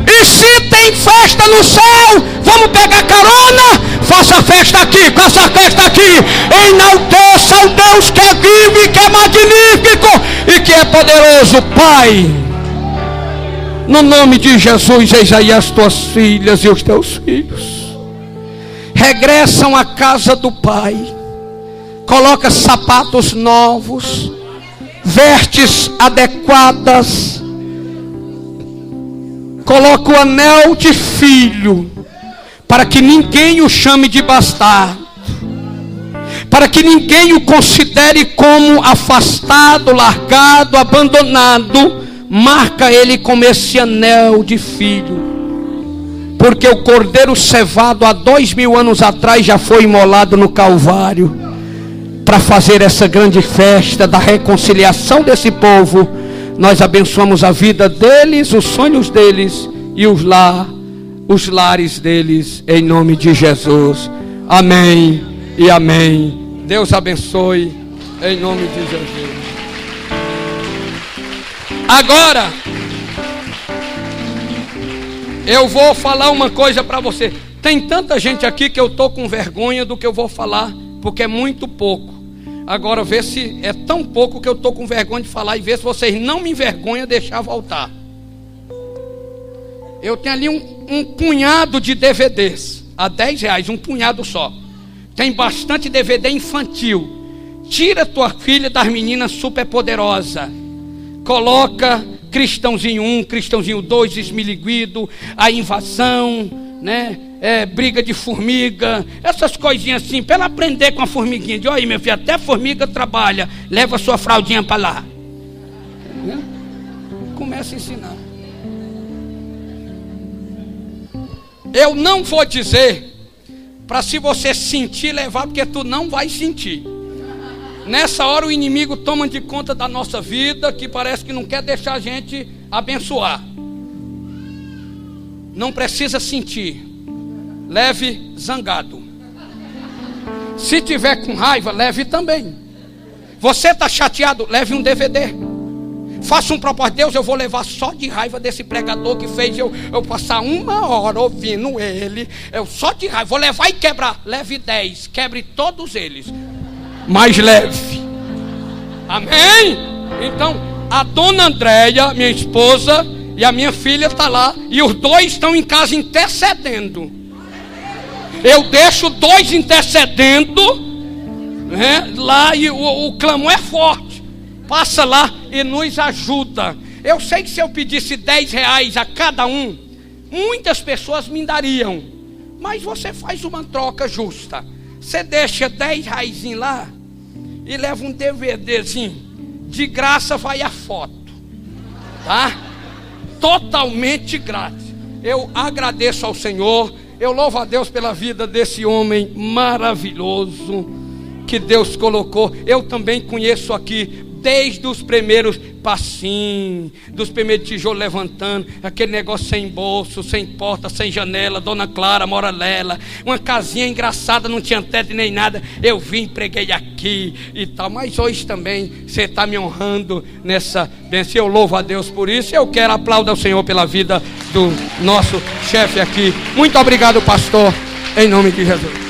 E se tem festa no céu, vamos pegar carona, faça festa aqui, faça festa aqui, enalteça o Deus que é vivo e que é magnífico e que é poderoso. Pai, no nome de Jesus, eis aí as tuas filhas e os teus filhos, regressam à casa do Pai, coloca sapatos novos, vestes adequadas, coloca o anel de filho, para que ninguém o chame de bastardo, para que ninguém o considere como afastado, largado, abandonado. Marca ele como esse anel de filho, porque o cordeiro cevado há 2000 anos atrás já foi imolado no Calvário, para fazer essa grande festa da reconciliação desse povo. Nós abençoamos a vida deles, os sonhos deles e os lares deles, em nome de Jesus. Amém e amém. Deus abençoe, em nome de Jesus. Agora, eu vou falar uma coisa para você. Tem tanta gente aqui que eu estou com vergonha do que eu vou falar, porque é muito pouco. Agora, vê se é tão pouco que eu estou com vergonha de falar, e vê se vocês não me envergonham deixar voltar. Eu tenho ali um punhado de DVDs, a R$10, um punhado só. Tem bastante DVD infantil. Tira tua filha das meninas superpoderosas. Coloca Cristãozinho 1, Cristãozinho 2, Esmiliguido, a invasão, né? Briga de formiga, essas coisinhas assim, para ela aprender com a formiguinha. De olha aí, meu filho, até formiga trabalha, leva a sua fraldinha para lá. Começa a ensinar. Eu não vou dizer para se você sentir levar, porque tu não vai sentir. Nessa hora o inimigo toma de conta da nossa vida, que parece que não quer deixar a gente abençoar. Não precisa sentir. Leve zangado. Se tiver com raiva, leve também. Você está chateado, leve um DVD. Faça um propósito. Deus, eu vou levar só de raiva desse pregador que fez eu passar 1 hora ouvindo ele. Eu só de raiva, vou levar e quebrar. Leve 10, quebre todos eles, mais leve. Amém? Então, a dona Andréia, minha esposa, e a minha filha está lá, e os dois estão em casa intercedendo. Eu deixo 2 intercedendo, né, lá, e o clamor é forte. Passa lá e nos ajuda. Eu sei que se eu pedisse R$10 a cada um, muitas pessoas me dariam. Mas você faz uma troca justa. Você deixa R$10 lá e leva um DVDzinho. De graça vai a foto, tá? Totalmente grátis. Eu agradeço ao Senhor. Eu louvo a Deus pela vida desse homem maravilhoso que Deus colocou. Eu também conheço aqui desde os primeiros passinhos, dos primeiros tijolos levantando, aquele negócio sem bolso, sem porta, sem janela, Dona Clara, Moralela, uma casinha engraçada, não tinha teto nem nada. Eu vim, preguei aqui e tal, mas hoje também você está me honrando nessa bênção. Eu louvo a Deus por isso. Eu quero aplaudir ao Senhor pela vida do nosso chefe aqui. Muito obrigado, pastor, em nome de Jesus.